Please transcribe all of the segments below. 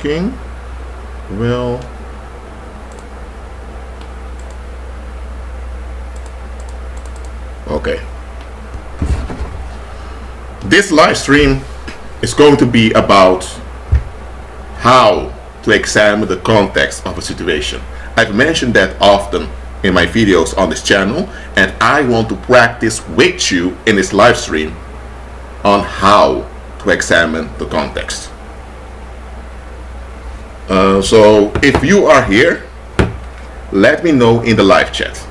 King will okay. This live stream is going to be about how to examine the context of a situation. I've mentioned that often in my videos on this channel, and I want to practice with you in this live stream on how to examine the context. So if you are here, let me know in the live chat.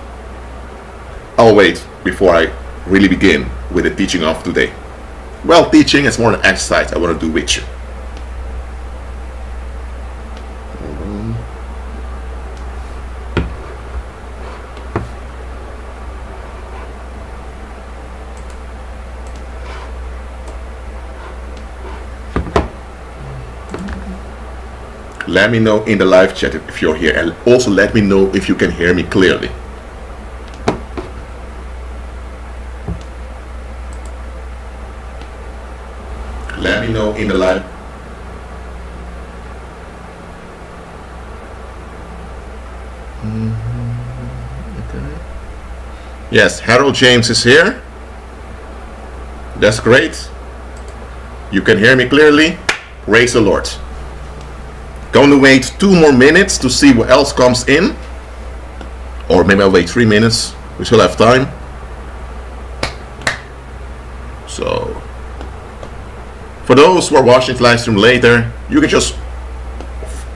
I'll wait before I really begin with the teaching of today. Well, teaching is more an exercise I want to do with you. Let me know in the live chat if you're here, and also let me know if you can hear me clearly. Let me know in the live. Okay. Yes, Harold James is here. That's great. You can hear me clearly. Praise the Lord. Going to wait 2 more minutes to see what else comes in, or maybe I'll wait 3 minutes. We still have time. So for those who are watching the live stream later, you can just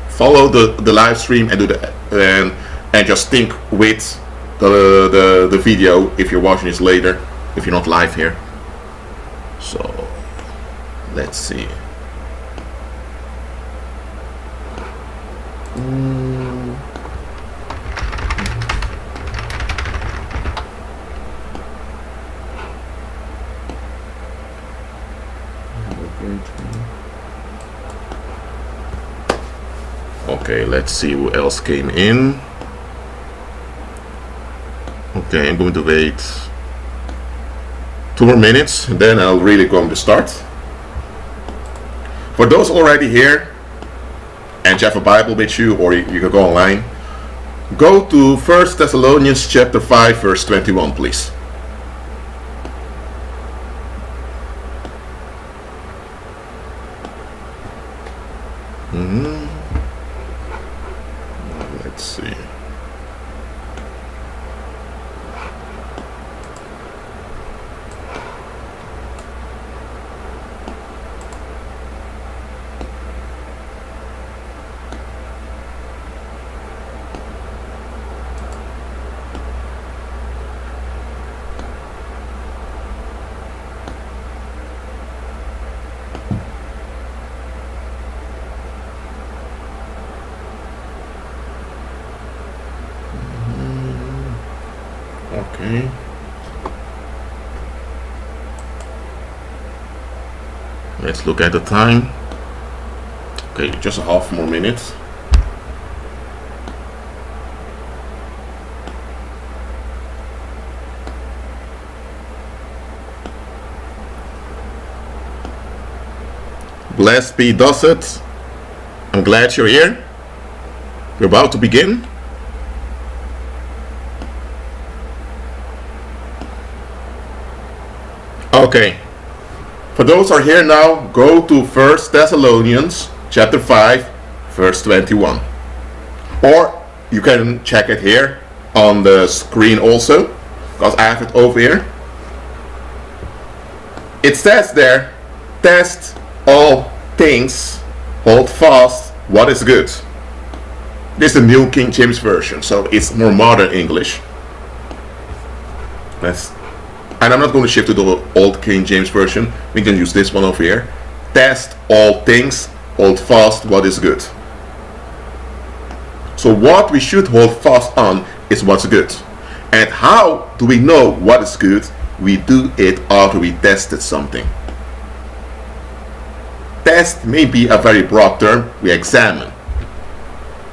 follow the live stream and do and just think with the video if you're watching this later, if you're not live here. So let's see. Okay, let's see who else came in. Okay, I'm going to wait 2 more minutes, and then I'll really going to start. For those already here and you have a Bible with you, or you can go online, go to 1 Thessalonians chapter 5 verse 21, please. Let's see. Okay. Let's look at the time. Okay, just a half more minute. Blessed be Dosset. I'm glad you're here. We're about to begin. Okay, for those who are here now, go to 1 Thessalonians chapter 5 verse 21, or you can check it here on the screen also, because I have it over here. It says there, test all things, hold fast what is good. This is the New King James Version, so it's more modern English. And I'm not going to shift to the Old King James Version. We can use this one over here. Test all things, hold fast what is good. So what we should hold fast on is what's good. And how do we know what is good? We do it after we tested something. Test may be a very broad term. We examine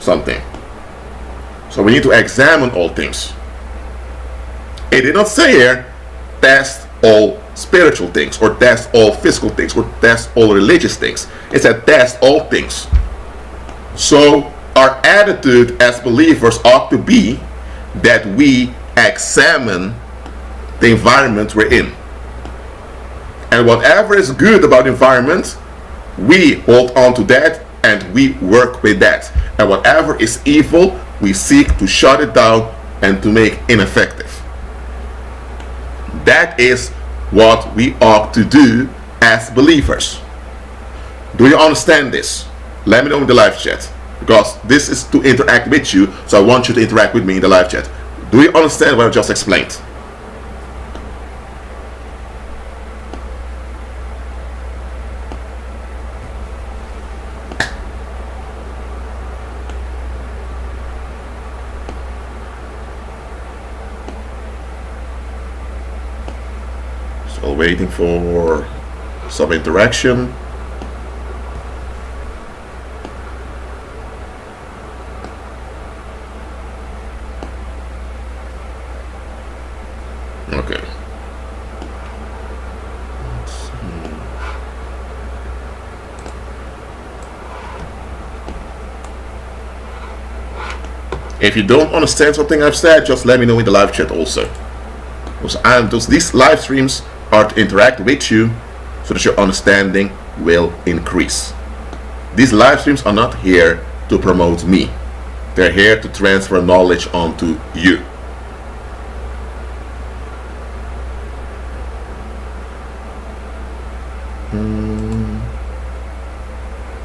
something. So we need to examine all things. It did not say here, test all spiritual things, or test all physical things, or test all religious things. It said test all things. So our attitude as believers ought to be that we examine the environment we're in. And whatever is good about the environment, we hold on to that and we work with that. And whatever is evil, we seek to shut it down and to make ineffective. That is what we ought to do as believers. Do you understand this? Let me know in the live chat, because this is to interact with you, so I want you to interact with me in the live chat. Do you understand what I just explained? Still waiting for some interaction. Okay. Let's see. If you don't understand something I've said, just let me know in the live chat also. Because these live streams are to interact with you so that your understanding will increase. These live streams are not here to promote me. They're here to transfer knowledge onto you.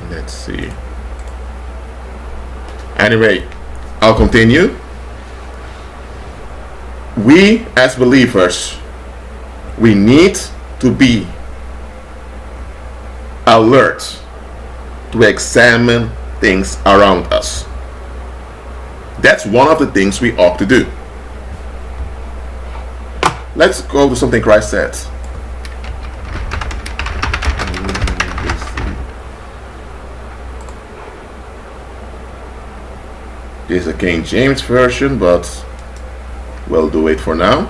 Let's see. Anyway, I'll continue. We as believers, we need to be alert to examine things around us. That's one of the things we ought to do. Let's go to something Christ said. This is a King James version, but we'll do it for now.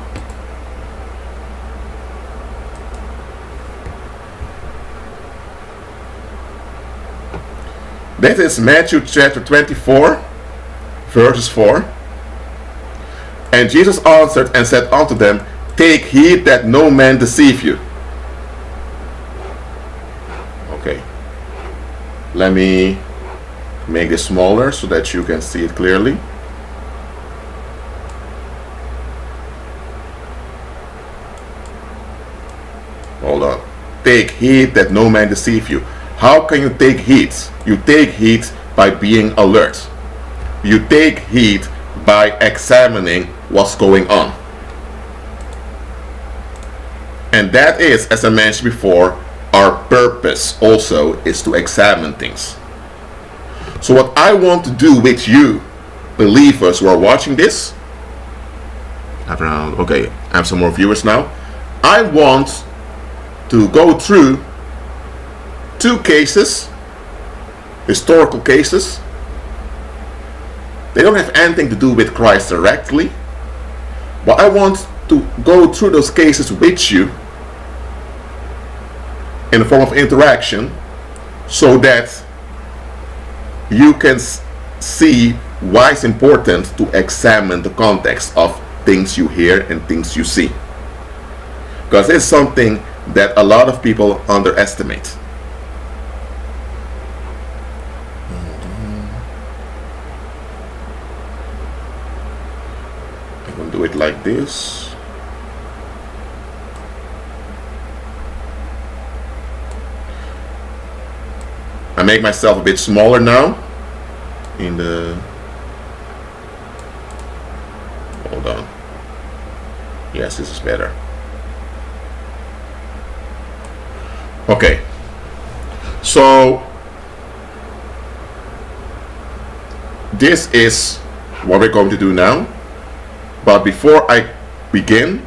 That is Matthew chapter 24, verses 4. And Jesus answered and said unto them, Take heed that no man deceive you. Okay. Let me make this smaller so that you can see it clearly. Hold on. Take heed that no man deceive you. How can you take heed? You take heed by being alert. You take heed by examining what's going on. And that is, as I mentioned before, our purpose also is to examine things. So what I want to do with you, believers who are watching this, okay, I have some more viewers now. I want to go through two cases, historical cases. They don't have anything to do with Christ directly, but I want to go through those cases with you in the form of interaction so that you can see why it's important to examine the context of things you hear and things you see. Because it's something that a lot of people underestimate. I'm going to do it like this. I make myself a bit smaller now in the, hold on, yes, this is better. Okay, so this is what we're going to do now, but before I begin,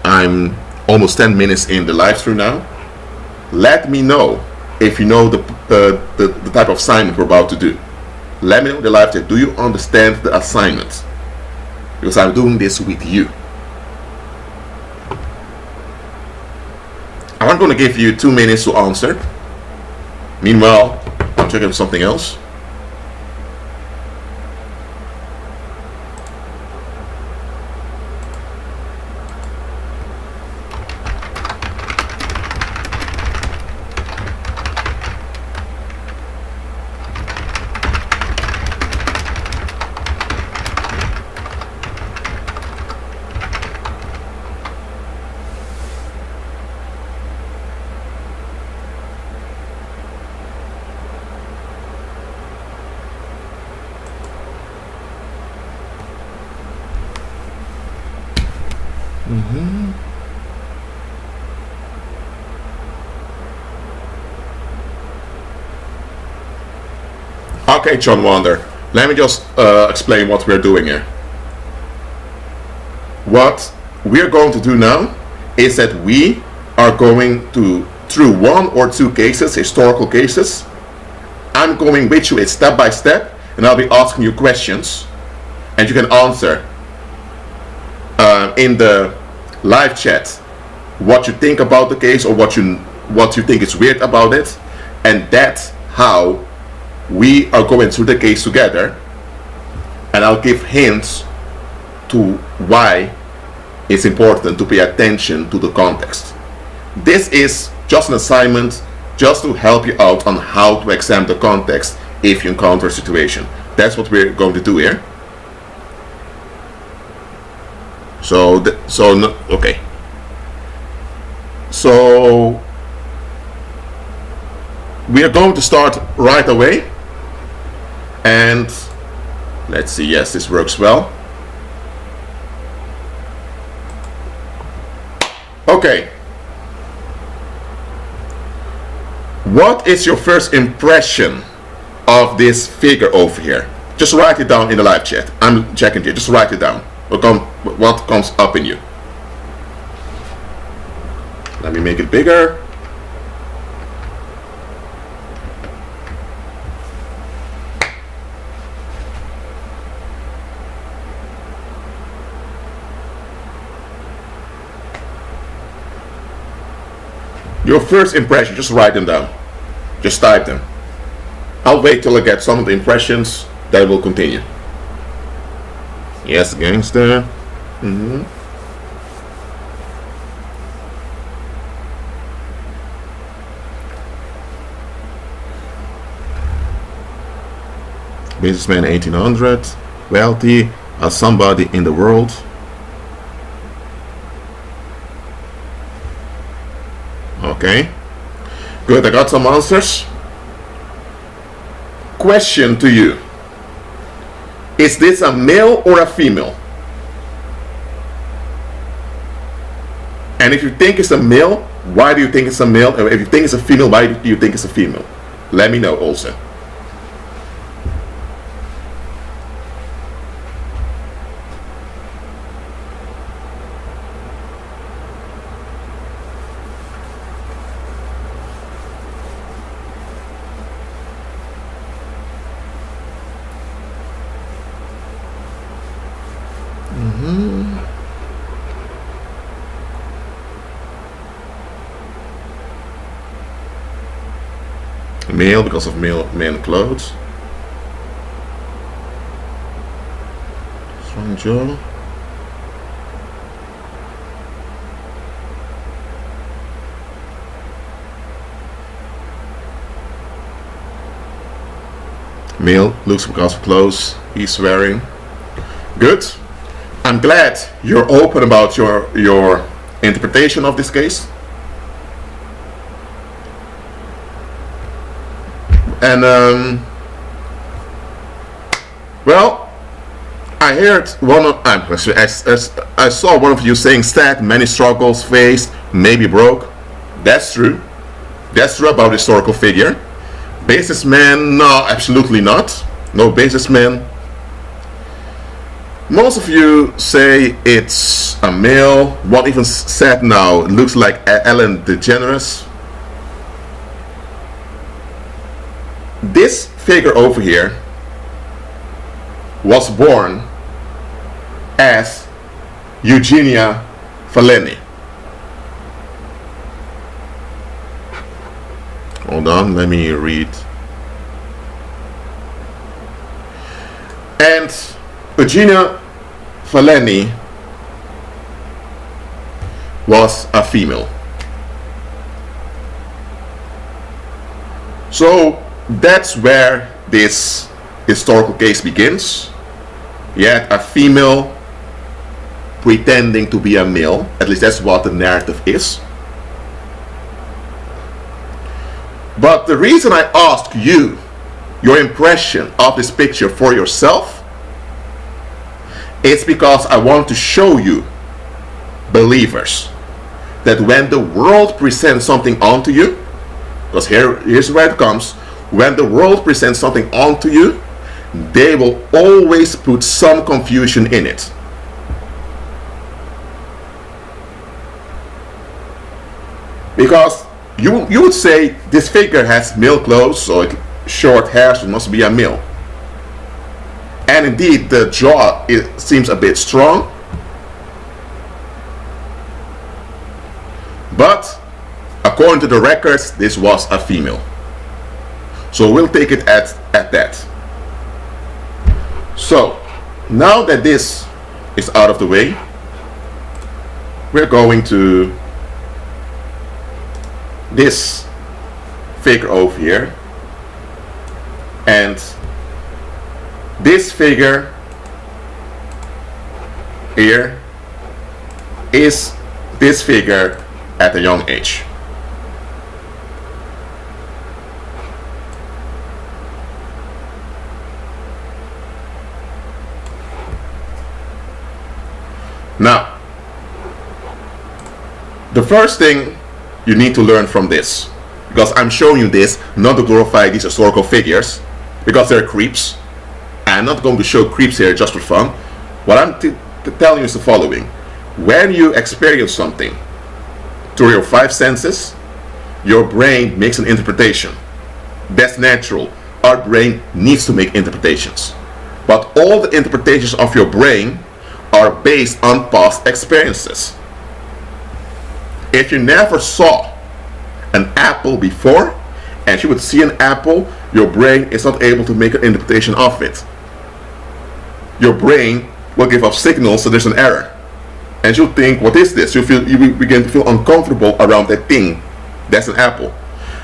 I'm almost 10 minutes in the live stream now. Let me know if you know the type of assignment we're about to do. Let me know in the live chat, do you understand the assignment? Because I'm doing this with you. I'm going to give you 2 minutes to answer. Meanwhile, I'm checking something else. Okay, John Wander, let me just explain what we're doing here. What we're going to do now is that we are going to, through one or two cases, historical cases, I'm going with you step by step, and I'll be asking you questions, and you can answer in the live chat what you think about the case, or what you think is weird about it, and that's how we are going through the case together, and I'll give hints to why it's important to pay attention to the context. This is just an assignment just to help you out on how to examine the context if you encounter a situation. That's what we're going to do here. Okay. So we are going to start right away, and let's see. Yes, this works well. Okay. What is your first impression of this figure over here? Just write it down in the live chat. I'm checking here. Just write it down. What comes up in you? Let me make it bigger. Your first impression, just write them down. Just type them. I'll wait till I get some of the impressions, then we'll continue. Yes, gangster. Businessman 1800, wealthy as somebody in the world. Okay, good, I got some answers. Question to you. Is this a male or a female? And if you think it's a male, why do you think it's a male? Or if you think it's a female, why do you think it's a female? Let me know also. Male because of male clothes. Strong jaw. Male looks because of clothes he's wearing. Good. I'm glad you're open about your interpretation of this case. And well, I heard I saw one of you saying sad, many struggles faced, maybe broke. That's true. That's true about historical figure. Businessman, no, absolutely not. No businessman. Most of you say it's a male. One even said now, it looks like Ellen DeGeneres. This figure over here was born as Eugenia Falleni. Hold on, let me read. And Eugenia Falleni was a female. So that's where this historical case begins. Yet a female pretending to be a male, at least that's what the narrative is. But the reason I ask you your impression of this picture for yourself, it's because I want to show you believers that when the world presents something onto you, because here's where it comes, when the world presents something onto you, they will always put some confusion in it. Because you would say this figure has male clothes, so short hair, so it must be a male. And indeed, the jaw seems a bit strong. But according to the records, this was a female. So we'll take it at that. So now that this is out of the way, we're going to this figure over here, and this figure here is this figure at a young age. Now, the first thing you need to learn from this, because I'm showing you this not to glorify these historical figures, because they're creeps. I'm not going to show creeps here just for fun. What I'm telling you is the following. When you experience something through your five senses, your brain makes an interpretation. That's natural. Our brain needs to make interpretations. But all the interpretations of your brain are based on past experiences. If you never saw an apple before, and you would see an apple, your brain is not able to make an interpretation of it. Your brain will give off signals, so there's an error. And you'll think, what is this? You begin to feel uncomfortable around that thing. That's an apple.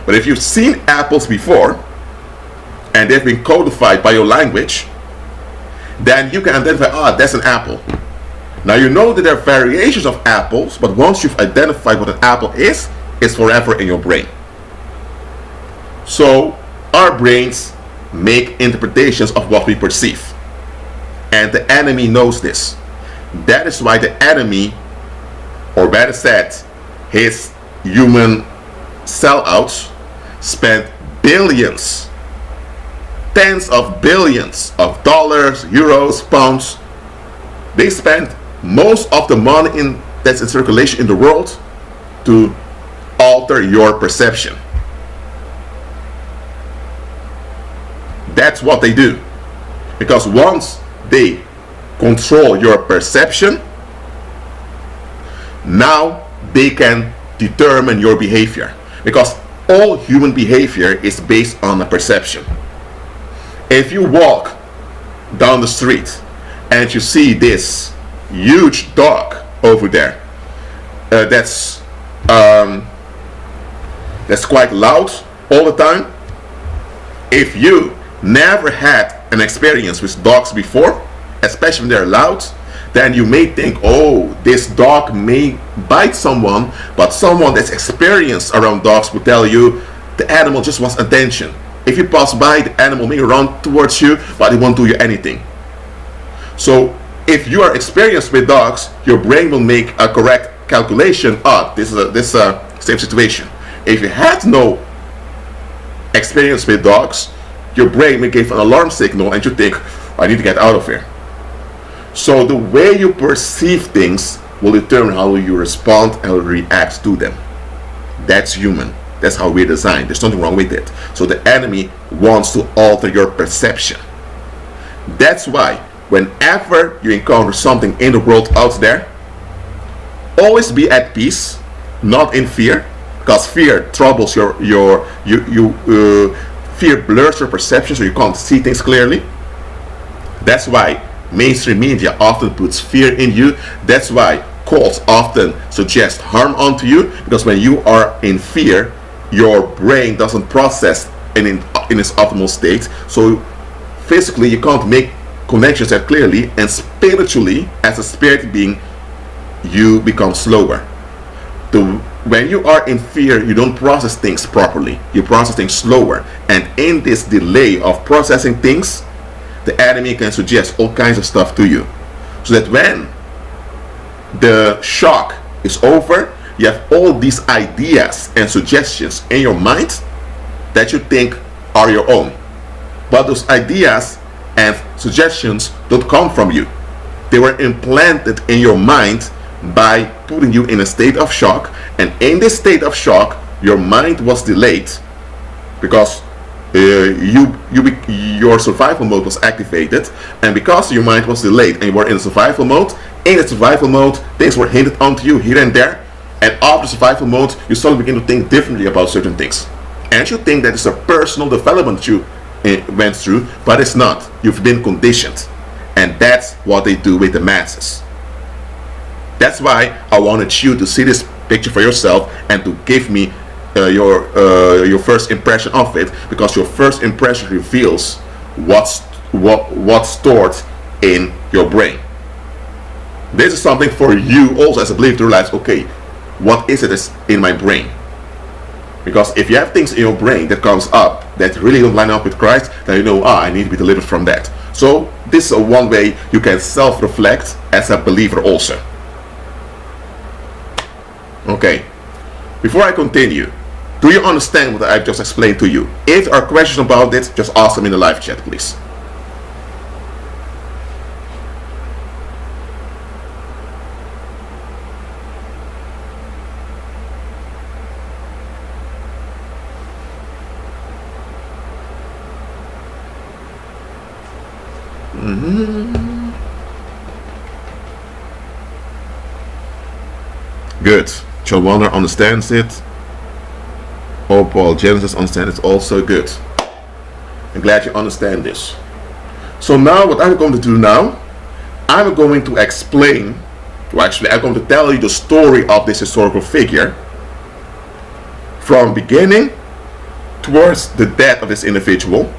But if you've seen apples before, and they've been codified by your language, then you can identify, that's an apple. Now you know that there are variations of apples, but once you've identified what an apple is, it's forever in your brain. So our brains make interpretations of what we perceive. And the enemy knows this. That is why the enemy, or better said, his human sellouts, spent billions, tens of billions of dollars, euros, pounds. They spent most of the money that's in circulation in the world to alter your perception. That's what they do. Because once they control your perception, now they can determine your behavior. Because all human behavior is based on a perception. If you walk down the street and you see this huge dog over there, that's quite loud all the time. If you never had an experience with dogs before, especially when they're loud, then you may think, oh, this dog may bite someone, but someone that's experienced around dogs will tell you the animal just wants attention. If you pass by, the animal may run towards you, but it won't do you anything. So if you are experienced with dogs, your brain will make a correct calculation. This is a safe situation. If you had no experience with dogs, your brain may give an alarm signal and you think, I need to get out of here. So the way you perceive things will determine how you respond and react to them. That's human. That's how we're designed. There's nothing wrong with it. So the enemy wants to alter your perception. That's why whenever you encounter something in the world out there, always be at peace, not in fear, because fear troubles fear blurs your perception, so you can't see things clearly. That's why mainstream media often puts fear in you. That's why cults often suggest harm onto you, because when you are in fear, your brain doesn't process in its optimal state. So physically you can't make connections that clearly, and spiritually, as a spirit being, you become slower. When you are in fear, you don't process things properly. You process things slower. And in this delay of processing things, the enemy can suggest all kinds of stuff to you. So that when the shock is over, you have all these ideas and suggestions in your mind that you think are your own. But those ideas and suggestions don't come from you. They were implanted in your mind by putting you in a state of shock, and in this state of shock, your mind was delayed because your survival mode was activated, and because your mind was delayed and you were in survival mode, things were hinted onto you here and there, and after survival mode, you suddenly begin to think differently about certain things, and you think that it's a personal development you went through, but it's not. You've been conditioned, and that's what they do with the masses. That's why I wanted you to see this picture for yourself and to give me your first impression of it, because your first impression reveals what's stored in your brain. This is something for you also as a believer to realize, okay, what is it that's in my brain? Because if you have things in your brain that comes up that really don't line up with Christ, then you know, I need to be delivered from that. So this is one way you can self-reflect as a believer also. Okay, before I continue, do you understand what I've just explained to you? If there are questions about it, just ask them in the live chat, please. Good. John Warner understands it. Oh, Paul Genesis understands it also. Good. I'm glad you understand this. So now what I'm going to do now, I'm going to explain, well, actually I'm going to tell you the story of this historical figure from beginning towards the death of this individual.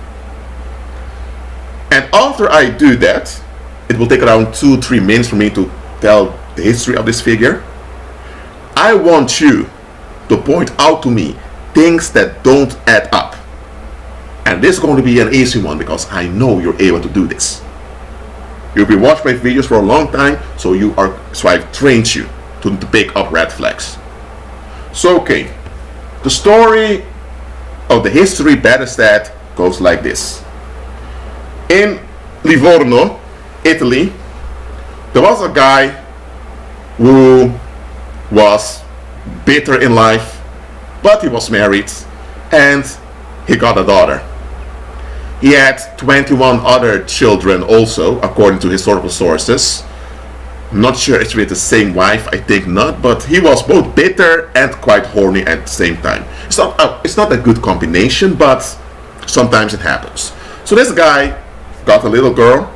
And after I do that, it will take around 2-3 minutes for me to tell the history of this figure. I want you to point out to me things that don't add up. And this is going to be an easy one because I know you're able to do this. You've been watching my videos for a long time, so I've trained you to pick up red flags. So okay, the story of the history, better said, goes like this. In Livorno, Italy, there was a guy who was bitter in life, but he was married and he got a daughter. He had 21 other children also, according to historical sources. Not sure it's with the same wife, I think not, but he was both bitter and quite horny at the same time. It's not a good combination, but sometimes it happens. So this guy got a little girl,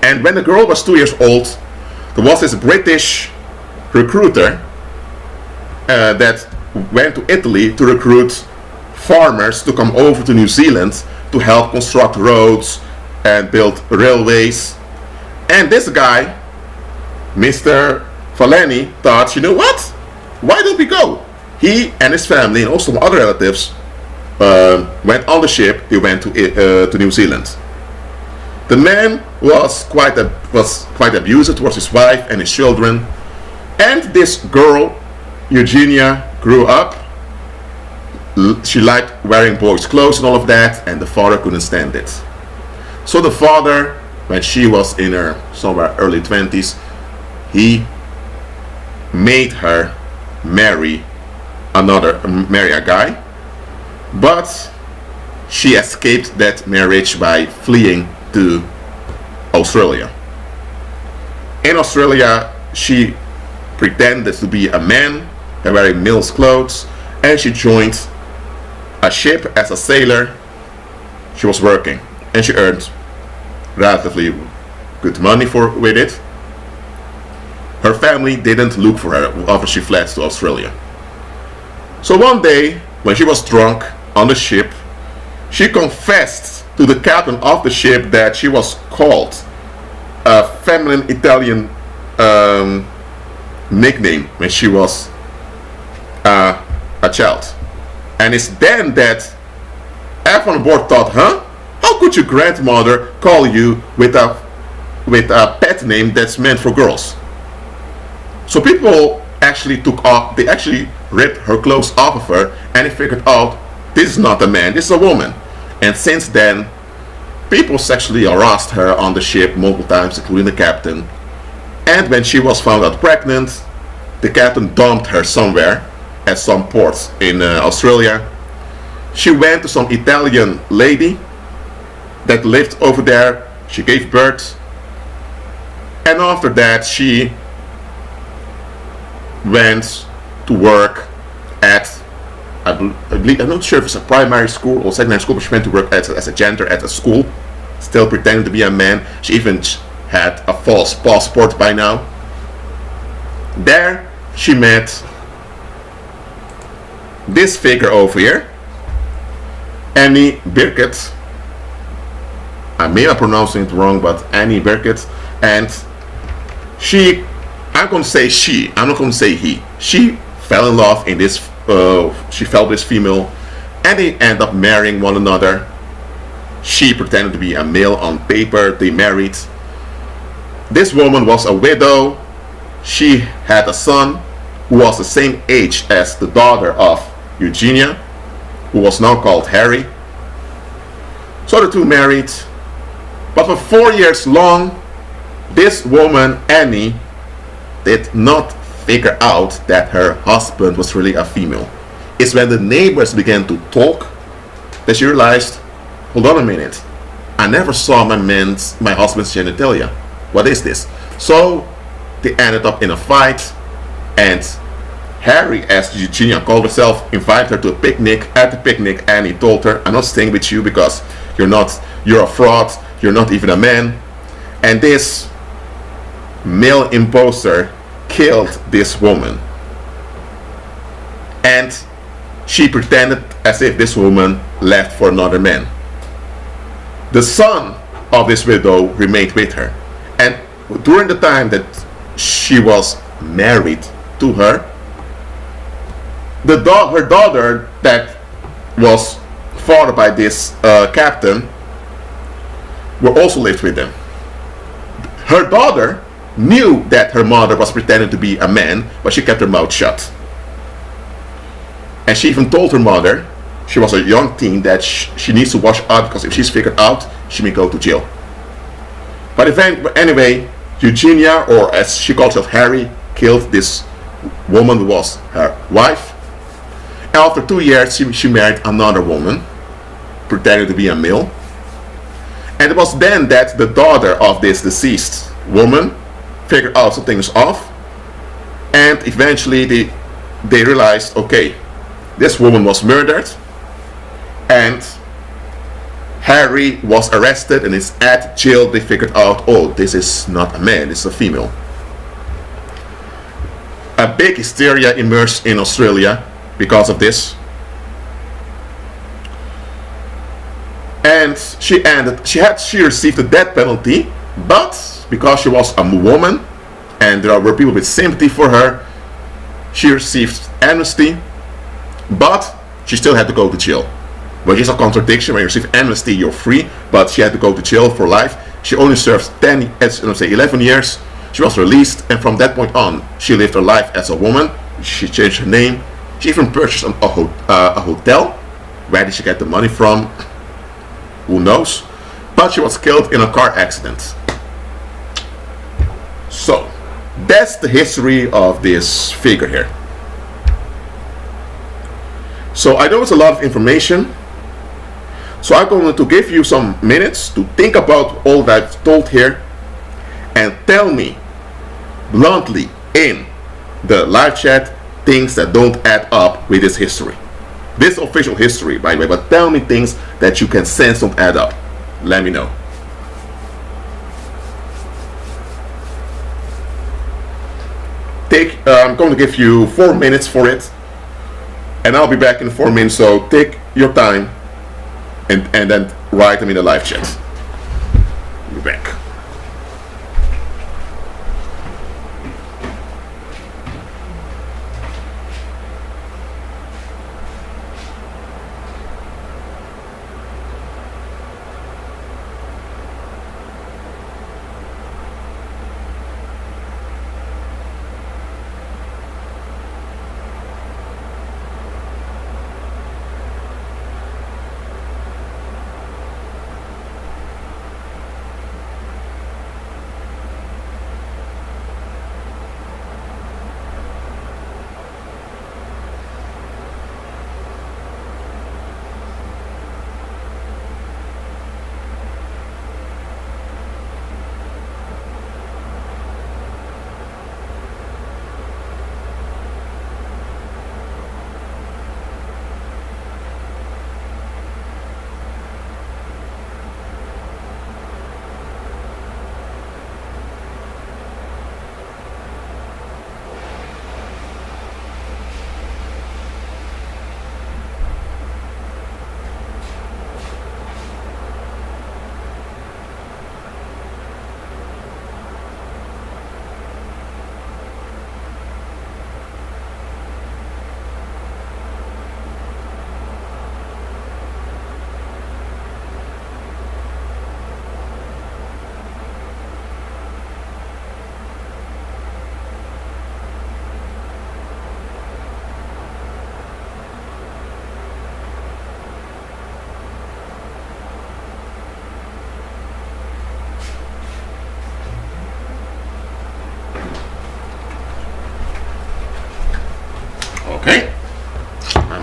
and when the girl was 2 years old, there was this British recruiter that went to Italy to recruit farmers to come over to New Zealand to help construct roads and build railways. And this guy, Mr. Falleni, thought, you know what? Why don't we go? He and his family and also some other relatives went on the ship. They went to New Zealand. The man was quite abusive towards his wife and his children. And this girl, Eugenia, grew up. She liked wearing boys' clothes and all of that, and the father couldn't stand it. So the father, when she was in her somewhere early 20s, he made her marry a guy, but she escaped that marriage by fleeing to Australia. In Australia, she pretended to be a man and wearing male's clothes, and she joined a ship as a sailor. She was working and she earned relatively good money with it. Her family didn't look for her after she fled to Australia. So one day, when she was drunk on the ship, she confessed to the captain of the ship that she was called a feminine Italian nickname when she was a child. And it's then that everyone on board thought, how could your grandmother call you with a pet name that's meant for girls? So people actually they actually ripped her clothes off of her, and they figured out this is not a man, this is a woman. And since then, people sexually harassed her on the ship multiple times, including the captain. And when she was found out pregnant, the captain dumped her somewhere at some port in Australia. She went to some Italian lady that lived over there. She gave birth. And after that, she went to work at, I believe, I'm not sure if it's a primary school or secondary school, but she went to work as a janitor at a school, still pretending to be a man. She even had a false passport by now. There she met this figure over here, Annie Birkett. I may be pronouncing it wrong, but Annie Birkett. And she, I'm going to say she, I'm not going to say he. She fell in love in this, she fell with this female, and they end up marrying one another. She pretended to be a male on paper. They married. This woman was a widow. She had a son who was the same age as the daughter of Eugenia, who was now called Harry. So the two married. But for 4 years long, this woman, Annie, did not figure out that her husband was really a female. It's when the neighbors began to talk that she realized, hold on a minute, I never saw my husband's genitalia. What is this? So they ended up in a fight, and Harry, as Eugenia called herself, invited her to a picnic. At the picnic, Annie told her, I'm not staying with you because you're a fraud, you're not even a man. And this male imposter killed this woman. And she pretended as if this woman left for another man. The son of this widow remained with her. And during the time that she was married to her, her daughter that was fathered by this captain also lived with them. Her daughter knew that her mother was pretending to be a man, but she kept her mouth shut. And she even told her mother, she was a young teen, that she needs to watch out because if she's figured out, she may go to jail. But anyway, Eugenia, or as she called herself, Harry, killed this woman who was her wife. And after 2 years, she married another woman, pretending to be a male. And it was then that the daughter of this deceased woman figured out something was off. And eventually they realized, okay, this woman was murdered. And Harry was arrested and is at jail. They figured out, oh, this is not a man, it's a female. A big hysteria emerged in Australia because of this. And she received the death penalty, but because she was a woman and there were people with sympathy for her, she received amnesty, but she still had to go to jail. Which is a contradiction. When you receive amnesty, you're free, but she had to go to jail for life. She only served 11 years. She was released, and from that point on, she lived her life as a woman. She changed her name. She even purchased a hotel. Where did she get the money from? Who knows? But she was killed in a car accident. So, that's the history of this figure here. So I know it's a lot of information. So I'm going to give you some minutes to think about all that I've told here and tell me bluntly in the live chat things that don't add up with this history. This official history, by the way, but tell me things that you can sense don't add up. Let me know. I'm going to give you 4 minutes for it, and I'll be back in 4 minutes, so take your time and then write them in the live chat. I'll be back.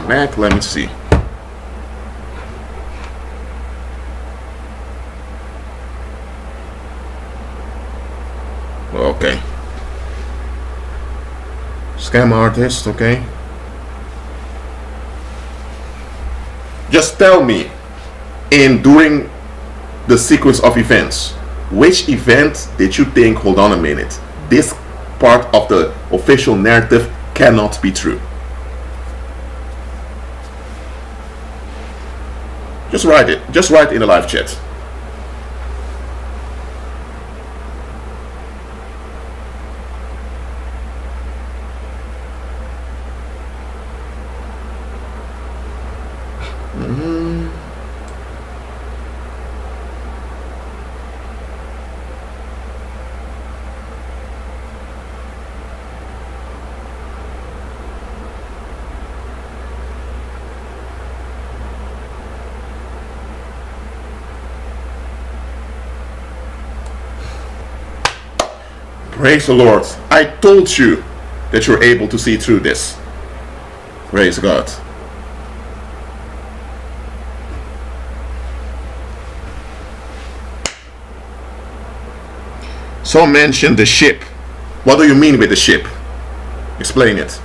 back. Let me see. Okay. Scam artist, okay. Just tell me, during the sequence of events, which event did you think, hold on a minute, this part of the official narrative cannot be true? Just write it. Just write in the live chat. Praise the Lord. I told you that you're able to see through this. Praise God. Some mentioned the ship. What do you mean with the ship? Explain it.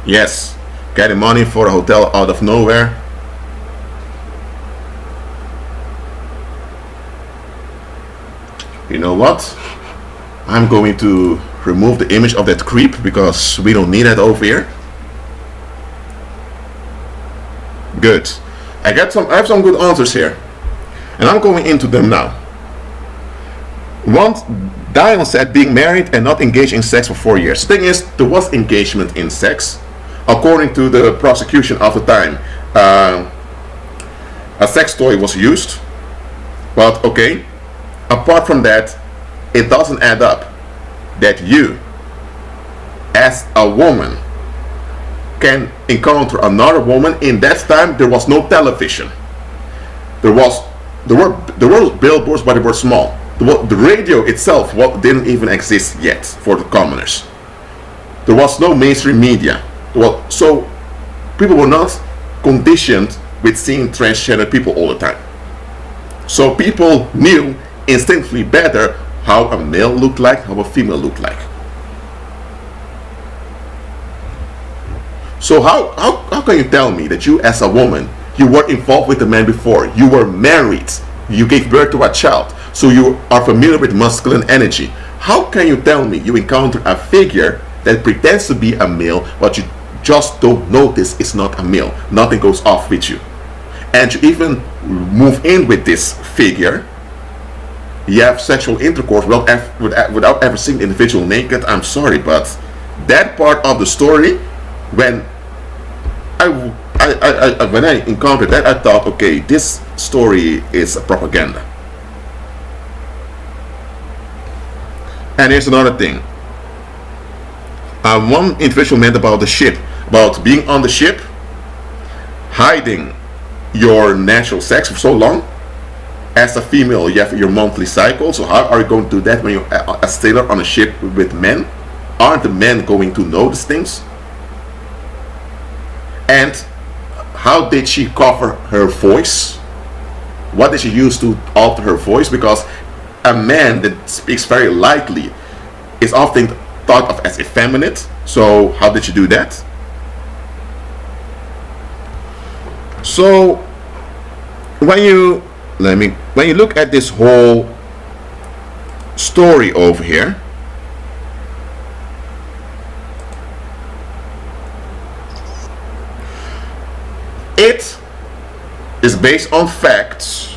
Yes. Getting money for a hotel out of nowhere. You know what? I'm going to remove the image of that creep because we don't need that over here. Good. I have some good answers here, and I'm going into them now. Once Dion said being married and not engaged in sex for 4 years. The thing is, there was engagement in sex. According to the prosecution of the time, a sex toy was used. But okay, apart from that, it doesn't add up that you, as a woman, can encounter another woman. In that time, there was no television. There were billboards, but they were small. The radio itself didn't even exist yet for the commoners. There was no mainstream media. So people were not conditioned with seeing transgender people all the time. So people knew instinctively better how a male looked like, how a female looked like. So how can you tell me that you, as a woman, you were involved with a man before, you were married, you gave birth to a child, so you are familiar with masculine energy? How can you tell me you encounter a figure that pretends to be a male, but you just don't notice it's not a male? Nothing goes off with you, and you even move in with this figure. You have sexual intercourse without ever seeing the individual naked. I'm sorry, but that part of the story, when I encountered that, I thought, okay, this story is a propaganda. And here's another thing. One individual meant about the ship, about being on the ship, hiding your natural sex for so long. As a female, you have your monthly cycle. So how are you going to do that when you're a sailor on a ship with men? Aren't the men going to notice things? And how did she cover her voice? What did she use to alter her voice? Because a man that speaks very lightly is often thought of as effeminate. So how did she do that? So when you look at this whole story over here, it is based on facts.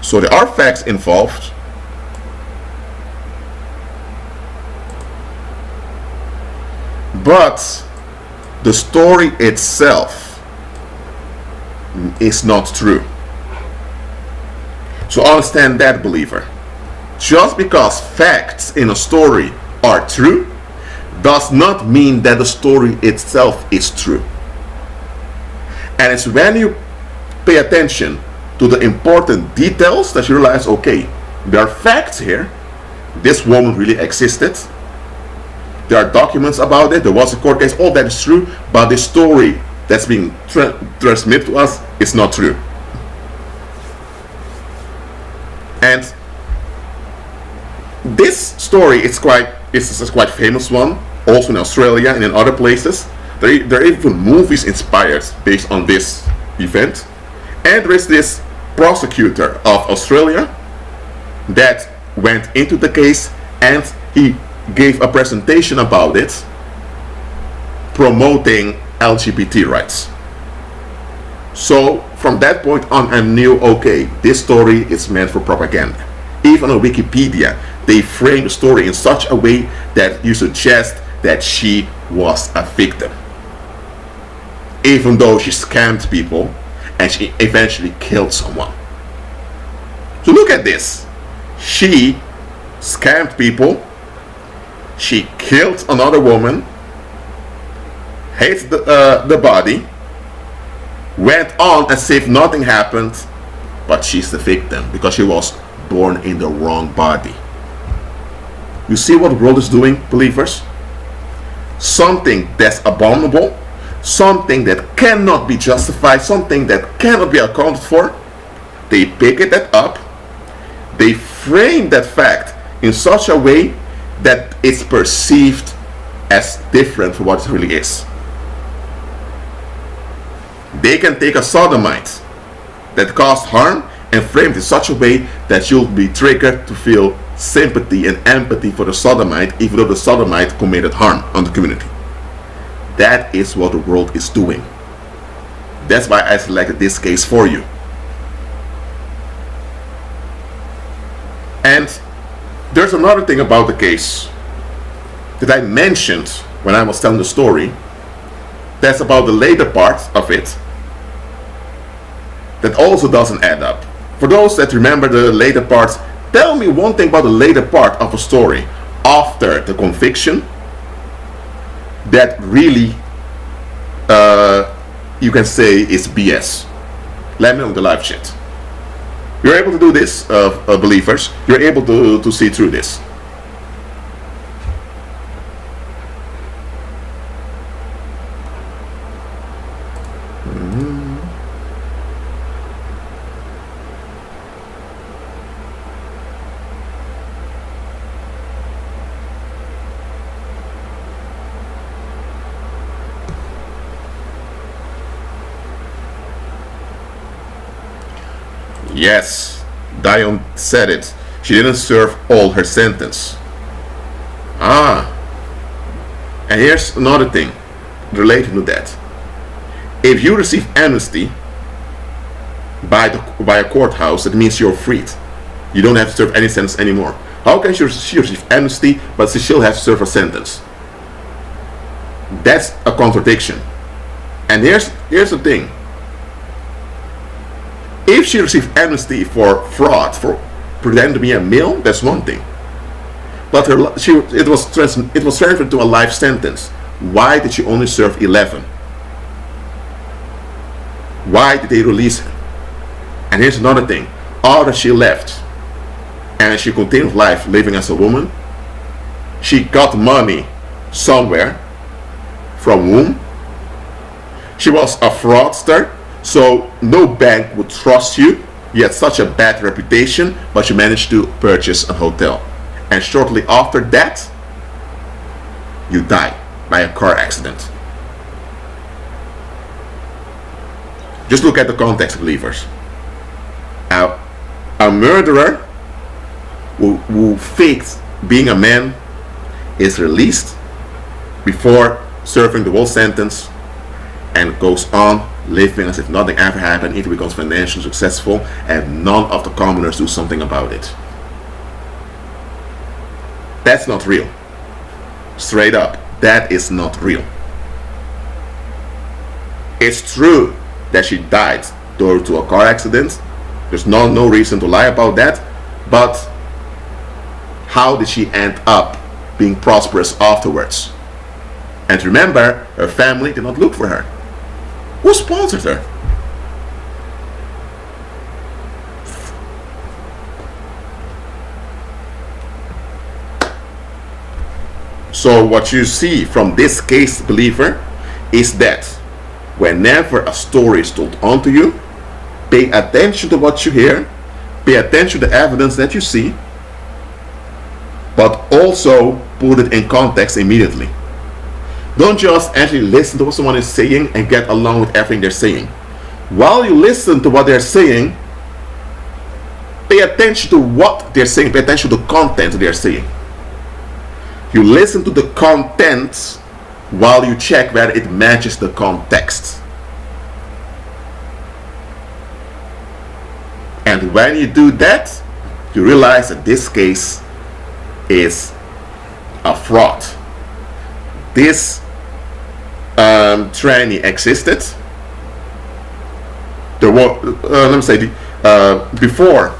So there are facts involved. But the story itself is not true. So understand that, believer. Just because facts in a story are true does not mean that the story itself is true. And it's when you pay attention to the important details that you realize, okay, there are facts here. This woman really existed. There are documents about it. There was a court case. All that is true, but the story that's being transmitted to us is not true. And this story is a quite famous one, also in Australia and in other places. There are even movies inspired based on this event. And there is this prosecutor of Australia that went into the case, and he gave a presentation about it, promoting LGBT rights. So from that point on, I knew, okay, this story is meant for propaganda. Even on Wikipedia, they frame the story in such a way that you suggest that she was a victim, even though she scammed people and she eventually killed someone. So look at this. She scammed people, she killed another woman, hated the body, went on as if nothing happened, but she's the victim because she was born in the wrong body. You see what the world is doing, believers? Something that's abominable, something that cannot be justified, something that cannot be accounted for, they pick it up, they frame that fact in such a way that it's perceived as different from what it really is. They can take a sodomite that caused harm and frame it in such a way that you'll be triggered to feel sympathy and empathy for the sodomite, even though the sodomite committed harm on the community. That is what the world is doing. That's why I selected this case for you. And there's another thing about the case that I mentioned when I was telling the story. That's about the later part of it that also doesn't add up. For those that remember the later parts, tell me one thing about the later part of a story after the conviction that really you can say is BS. Let me know in the live chat. You're able to do this, believers. You're able to see through this. Yes, Dion said it. She didn't serve all her sentence. And here's another thing related to that. If you receive amnesty by a courthouse, it means you're freed. You don't have to serve any sentence anymore. How can she receive amnesty but she still has to serve a sentence? That's a contradiction. And here's the thing. If she received amnesty for fraud, for pretending to be a male, that's one thing. But it was transferred to a life sentence. Why did she only serve 11? Why did they release her? And here's another thing. After she left and she continued life living as a woman, she got money somewhere. From whom? She was a fraudster. So no bank would trust you. You had such a bad reputation, but you managed to purchase a hotel. And shortly after that, you die by a car accident. Just look at the context, believers. A murderer who faked being a man is released before serving the whole sentence and goes on living as if nothing ever happened. He becomes financially successful and none of the commoners do something about it. That's not real. Straight up, that is not real. It's true that she died due to a car accident. There's no reason to lie about that. But how did she end up being prosperous afterwards? And remember, her family did not look for her. Who sponsored her? So what you see from this case, believer, is that whenever a story is told onto you, pay attention to what you hear, pay attention to the evidence that you see, but also put it in context immediately. Don't just actually listen to what someone is saying and get along with everything they're saying. While you listen to what they're saying, pay attention to what they're saying, pay attention to the content they're saying. You listen to the content while you check whether it matches the context. And when you do that, you realize that this case is a fraud. This tranny existed. There were, let me say, before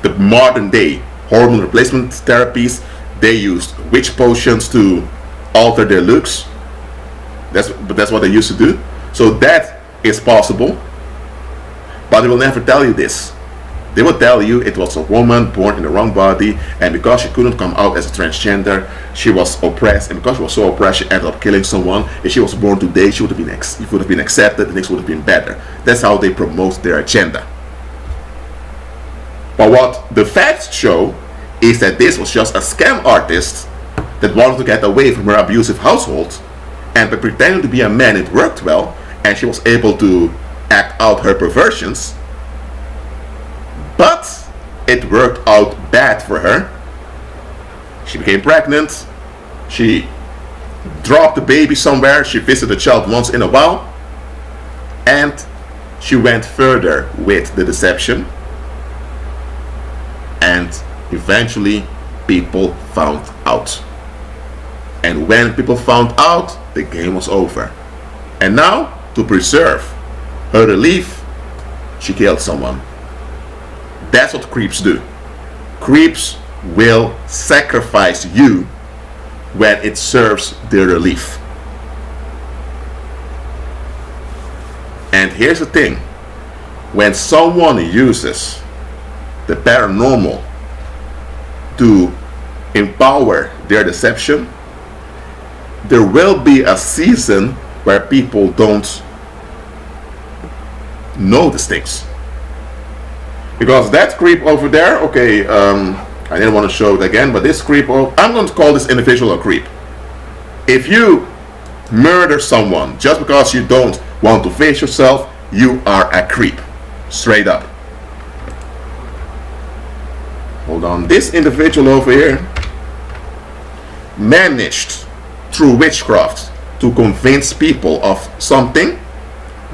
the modern day hormone replacement therapies, they used witch potions to alter their looks. That's what they used to do. So that is possible. But they will never tell you this. They will tell you it was a woman born in the wrong body, and because she couldn't come out as a transgender, she was oppressed, and because she was so oppressed, she ended up killing someone. If she was born today, she would have been accepted, and things would have been better. That's how they promote their agenda. But what the facts show is that this was just a scam artist that wanted to get away from her abusive household, and by pretending to be a man, it worked well, and she was able to act out her perversions. But it worked out bad for her. She became pregnant. She dropped the baby somewhere. She visited the child once in a while. And she went further with the deception. And eventually people found out. And when people found out, the game was over. And now, to preserve her relief, she killed someone. That's what creeps do. Creeps will sacrifice you when it serves their relief. And here's the thing. When someone uses the paranormal to empower their deception, there will be a season where people don't notice things. Because that creep over there, okay, I didn't want to show it again, but this creep, I'm going to call this individual a creep. If you murder someone just because you don't want to face yourself, you are a creep. Straight up. Hold on. This individual over here managed through witchcraft to convince people of something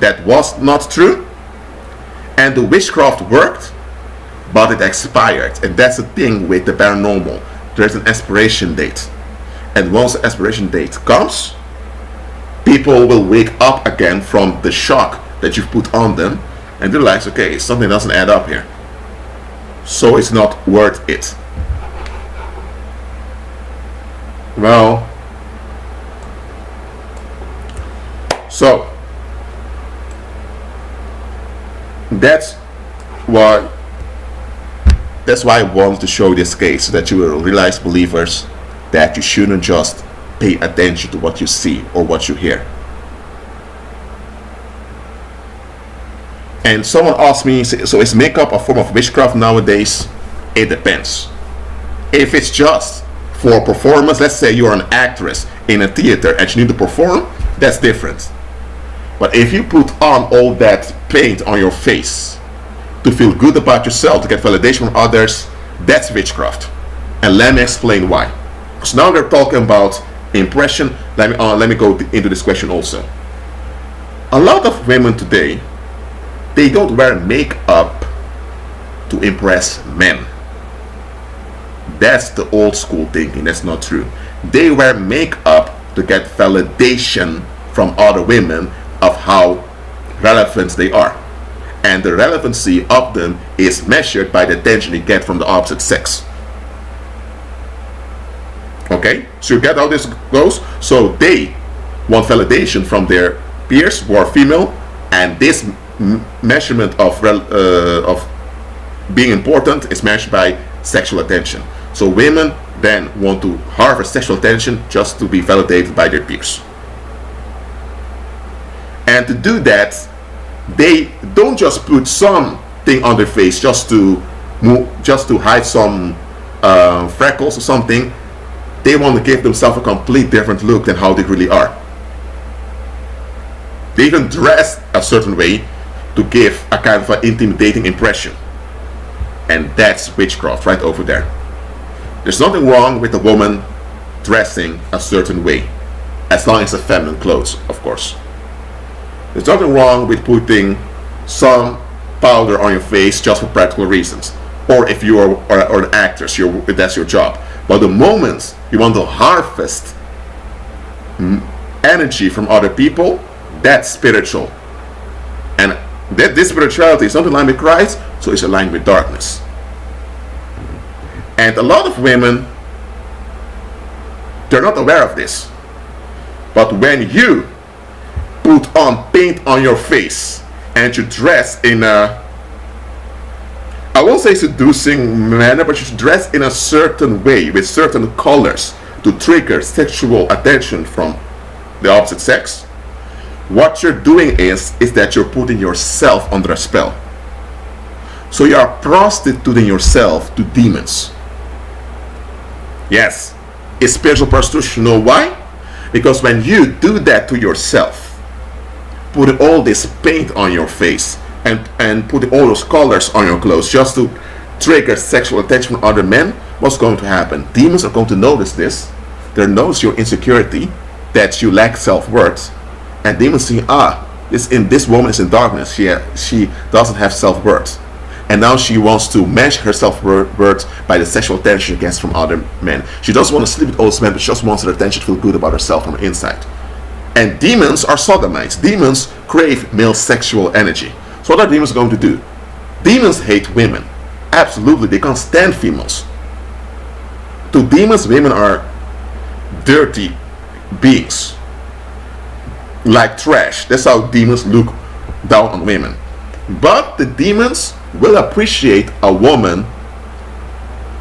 that was not true, and the witchcraft worked, but it expired. And that's the thing with the paranormal. There's an expiration date, and once the expiration date comes, people will wake up again from the shock that you've put on them and realize, okay, something doesn't add up here, so it's not worth it. Well, so that's why I wanted to show this case, so that you will realize, believers, that you shouldn't just pay attention to what you see or what you hear. And someone asked me, so is makeup a form of witchcraft nowadays? It depends. If it's just for performance, let's say you're an actress in a theater and you need to perform, that's different. But if you put on all that paint on your face to feel good about yourself, to get validation from others, that's witchcraft. And let me explain why. Because now we're talking about impression. Let me go into this question also. A lot of women today, they don't wear makeup to impress men. That's the old school thinking. That's not true. They wear makeup to get validation from other women of how relevant they are. And the relevancy of them is measured by the attention you get from the opposite sex. Okay, so you get how this goes. So they want validation from their peers who are female, and this measurement of being important is measured by sexual attention. So women then want to harvest sexual attention just to be validated by their peers. And to do that, they don't just put something on their face just to hide some freckles or something. They want to give themselves a complete different look than how they really are. They even dress a certain way to give a kind of an intimidating impression. And that's witchcraft right over there. There's nothing wrong with a woman dressing a certain way, as long as it's feminine clothes, of course. There's nothing wrong with putting some powder on your face just for practical reasons, or if you are an actress, that's your job. But the moment you want to harvest energy from other people, that's spiritual. And that this spirituality is not aligned with Christ, so it's aligned with darkness. And a lot of women, they're not aware of this. But when you put on paint on your face and you dress in a, I won't say seducing manner, but you dress in a certain way with certain colors to trigger sexual attention from the opposite sex, what you're doing is that you're putting yourself under a spell. So you are prostituting yourself to demons. Yes, it's spiritual prostitution. You know why? Because when you do that to yourself, putting all this paint on your face and putting all those colors on your clothes just to trigger sexual attention from other men, what's going to happen? Demons are going to notice this. They'll notice your insecurity, that you lack self-worth, and demons see, this woman is in darkness. She doesn't have self-worth, and now she wants to measure her self-worth by the sexual attention she gets from other men. She doesn't want to sleep with all those men, but she just wants her attention to feel good about herself from the inside. And demons are sodomites. Demons crave male sexual energy. So what are demons going to do? Demons hate women. Absolutely, they can't stand females. To demons, women are dirty beings, like trash. That's how demons look down on women. But the demons will appreciate a woman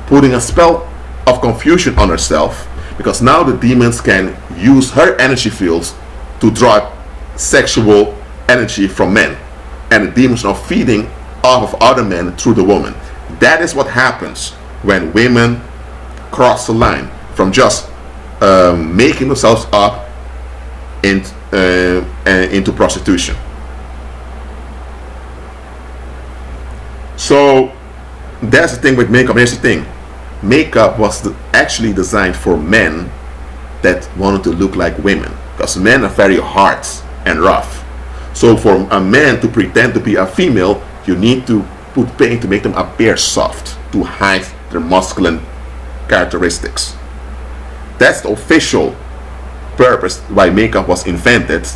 putting a spell of confusion on herself, because now the demons can use her energy fields to draw sexual energy from men, and the demons are feeding off of other men through the woman. That is what happens when women cross the line from just making themselves up into prostitution. So that's the thing with makeup. Here's the thing: makeup was actually designed for men that wanted to look like women, because men are very hard and rough. So for a man to pretend to be a female, you need to put paint to make them appear soft, to hide their masculine characteristics. That's the official purpose why makeup was invented,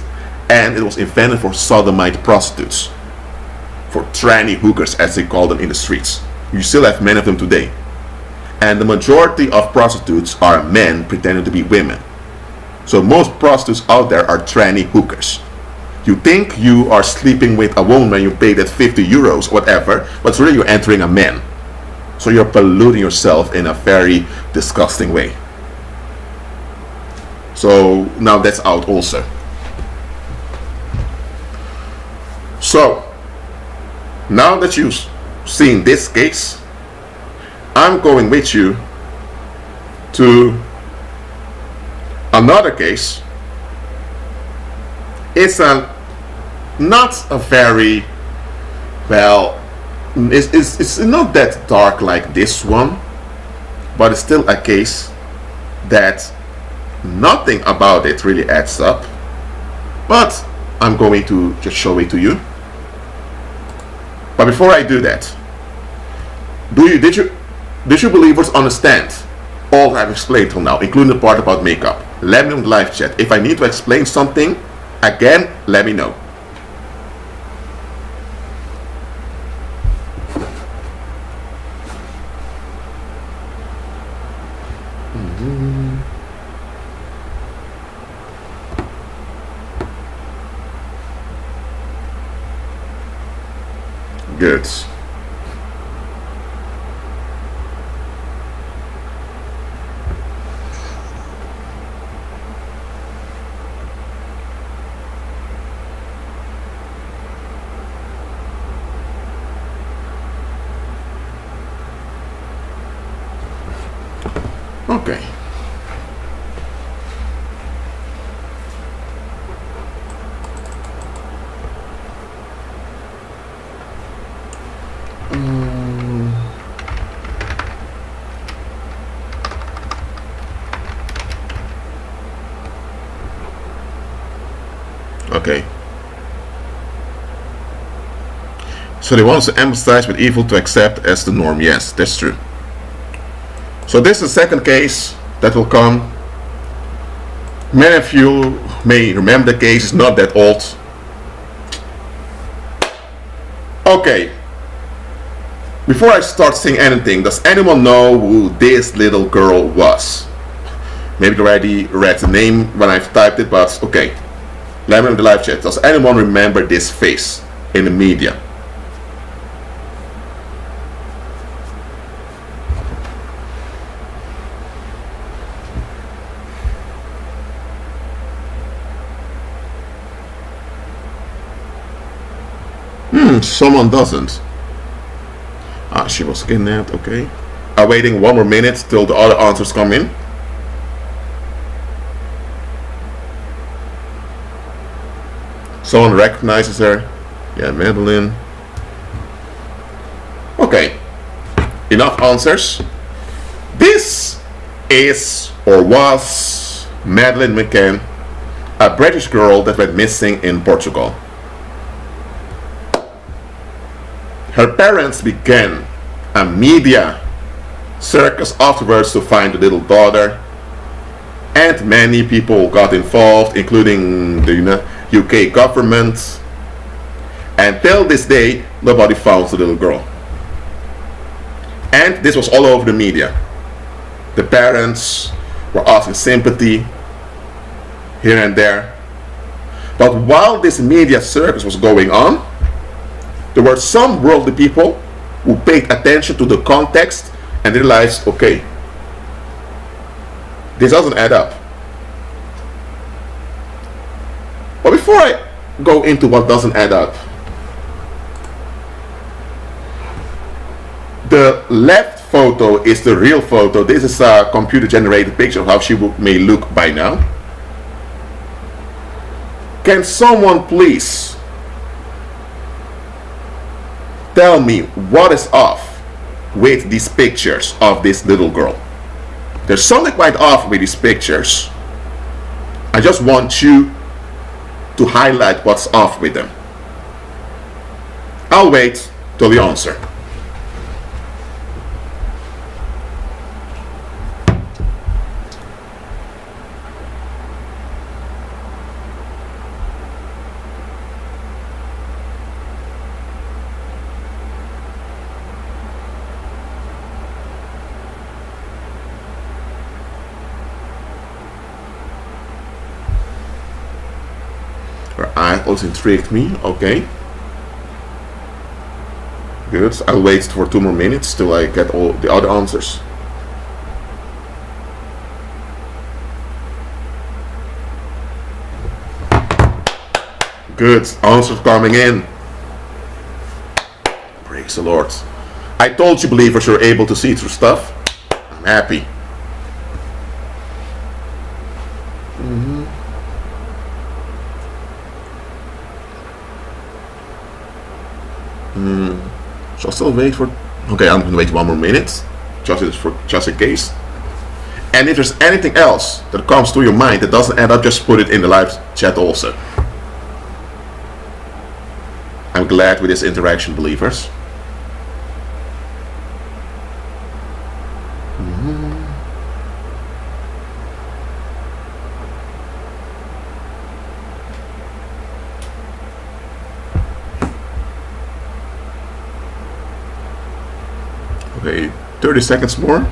and it was invented for sodomite prostitutes, for tranny hookers as they call them in the streets. You still have many of them today. And the majority of prostitutes are men pretending to be women. So most prostitutes out there are tranny hookers. You think you are sleeping with a woman when you pay that 50 euros, whatever, but really you're entering a man. So you're polluting yourself in a very disgusting way. So now that's out also. So now that you've seen this case, I'm going with you to another case. It's not a very, well, it's not that dark like this one, but it's still a case that nothing about it really adds up. But I'm going to just show it to you. But before I do that, did you believers understand all I've explained till now, including the part about makeup? Let me know in the live chat. If I need to explain something again, let me know. Good. Okay. Okay. So they want to emphasize with evil to accept as the norm. Yes, that's true. So this is the second case that will come. Many of you may remember the case, it's not that old. Okay. Before I start saying anything, does anyone know who this little girl was? Maybe you already read the name when I've typed it, but okay. Let me know in the live chat. Does anyone remember this face in the media? Someone doesn't. Ah, she was kidnapped, okay. Awaiting 1 more minute till the other answers come in. Someone recognizes her. Yeah, Madeleine. Okay. Enough answers. This is or was Madeleine McCann, a British girl that went missing in Portugal. Her parents began a media circus afterwards to find the little daughter, and many people got involved, including the UK government. Until this day, nobody found the little girl. And this was all over the media. The parents were asking sympathy here and there. But while this media circus was going on, there were some worldly people who paid attention to the context and realized, okay, this doesn't add up. But before I go into what doesn't add up, the left photo is the real photo. This is a computer generated picture of how she may look by now. Can someone please tell me what is off with these pictures of this little girl? There's something quite off with these pictures. I just want you to highlight what's off with them. I'll wait till the answer. Her eye also intrigued me. Okay. Good. I'll wait for 2 more minutes till I get all the other answers. Good. Answers coming in. Praise the Lord. I told you believers you're able to see through stuff. I'm happy. So I'll still wait for. Okay, I'm gonna wait 1 more minute, just in case. And if there's anything else that comes to your mind that doesn't add up, just put it in the live chat also. I'm glad with this interaction, believers. Okay, 30 seconds more.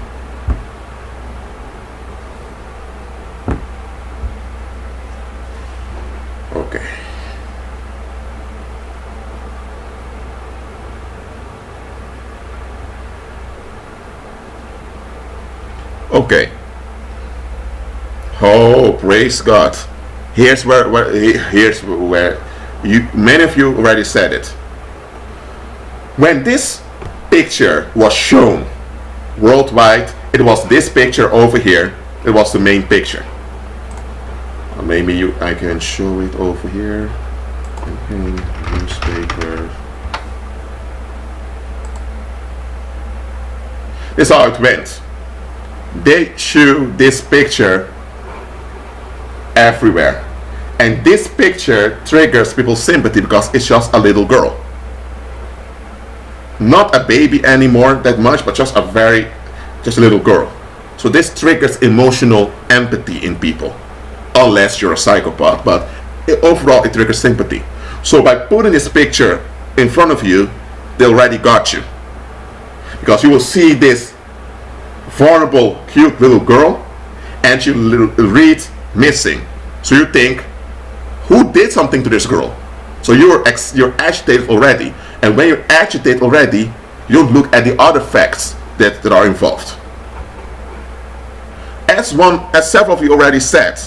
Okay. Okay. Oh, praise God. Here's where many of you already said it. When this picture was shown worldwide, it was this picture over here. It was the main picture. Maybe I can show it over here. Campaign, newspaper. This is how it went. They show this picture everywhere. And this picture triggers people's sympathy because it's just a little girl. Not a baby anymore that much, but just a little girl. So this triggers emotional empathy in people. Unless you're a psychopath, but overall it triggers sympathy. So by putting this picture in front of you, they already got you. Because you will see this vulnerable, cute little girl, and you read missing. So you think, who did something to this girl? So you're agitated already. And when you're agitated already, you don't look at the other facts that are involved. As several of you already said,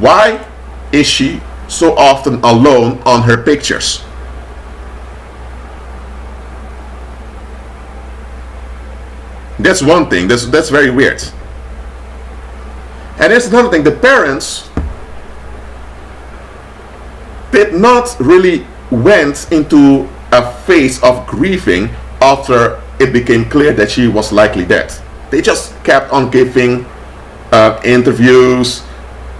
why is she so often alone on her pictures? That's one thing. That's very weird. And there's another thing. The parents did not really went into a phase of grieving after it became clear that she was likely dead. They just kept on giving interviews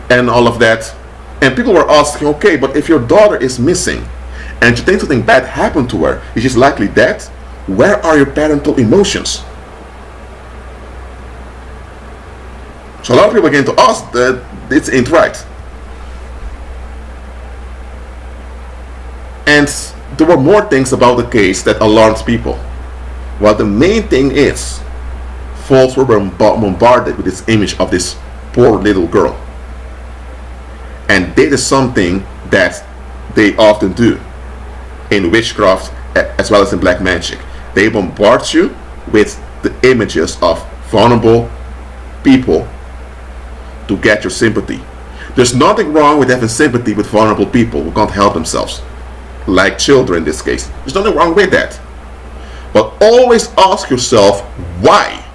and all of that. And people were asking, okay, but if your daughter is missing and you think something bad happened to her, she's likely dead, where are your parental emotions? So a lot of people begin to ask that this ain't right. And there were more things about the case that alarmed people. Well, the main thing is, folks were bombarded with this image of this poor little girl. And this is something that they often do in witchcraft as well as in black magic. They bombard you with the images of vulnerable people to get your sympathy. There's nothing wrong with having sympathy with vulnerable people who can't help themselves, like children in this case. There's nothing wrong with that. But always ask yourself why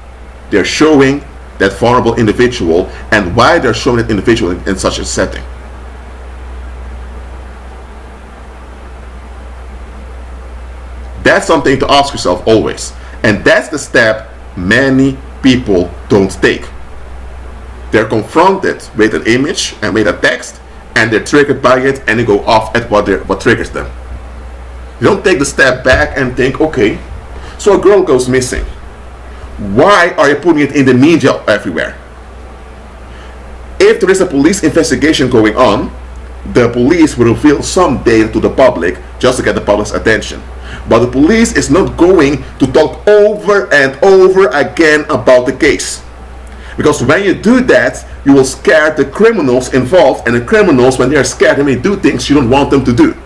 they're showing that vulnerable individual and why they're showing that individual in such a setting. That's something to ask yourself always. And that's the step many people don't take. They're confronted with an image and with a text, and they're triggered by it, and they go off at what triggers them. You don't take the step back and think, okay, so a girl goes missing. Why are you putting it in the media everywhere? If there is a police investigation going on, the police will reveal some data to the public just to get the public's attention. But the police is not going to talk over and over again about the case. Because when you do that, you will scare the criminals involved, and the criminals, when they are scared, they may do things you don't want them to do.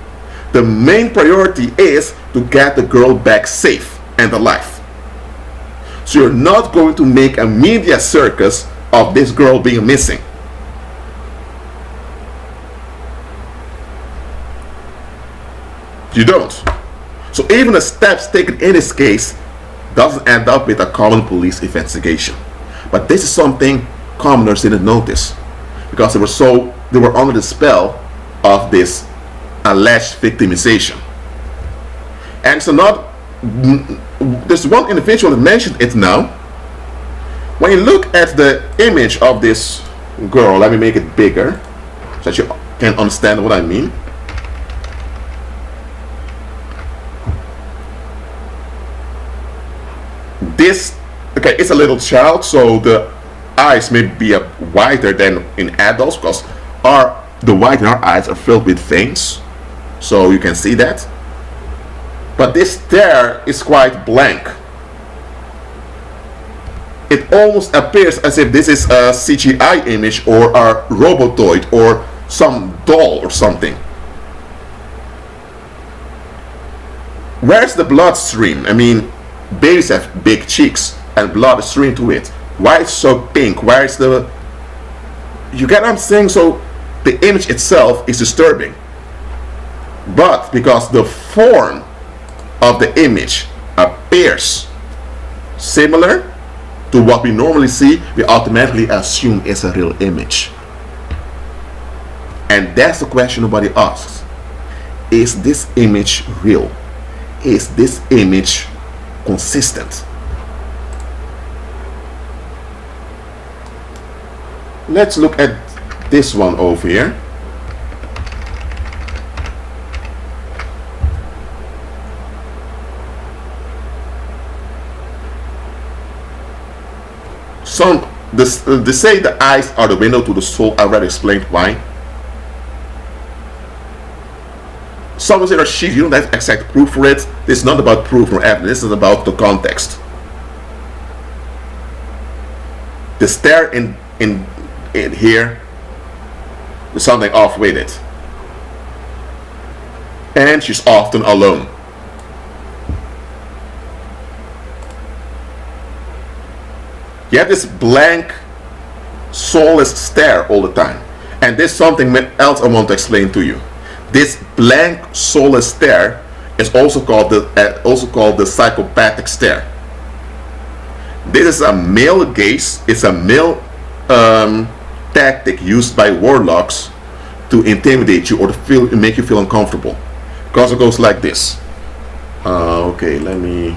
The main priority is to get the girl back safe and alive. So you're not going to make a media circus of this girl being missing. You don't. So even the steps taken in this case doesn't end up with a common police investigation. But this is something commoners didn't notice, because they were under the spell of this alleged victimization. And so there's one individual that mentioned it now. When you look at the image of this girl, let me make it bigger so that you can understand what I mean. It's a little child, so the eyes may be wider than in adults, because the white in our eyes are filled with veins, so you can see that. But this there is quite blank. It almost appears as if this is a CGI image or a robotoid or some doll or something. Where's the bloodstream? I mean, babies have big cheeks and blood is streaming to it. Why it's so pink? Why is the... You get what I'm saying? So the image itself is disturbing. But because the form of the image appears similar, to what we normally see, we automatically assume it's a real image. And that's the question nobody asks. Is this image real? Is this image consistent? Let's look at this one over here. They say the eyes are the window to the soul. I already explained why. Some say that you don't have exact proof for it. This is not about proof or evidence. This is about the context. The stare in here, there's something off with it. And she's often alone. You have this blank, soulless stare all the time. And there's something else I want to explain to you. This blank, soulless stare is also called the psychopathic stare. This is a male gaze. It's a male tactic used by warlocks to intimidate you or to make you feel uncomfortable. Because it goes like this. Okay, let me.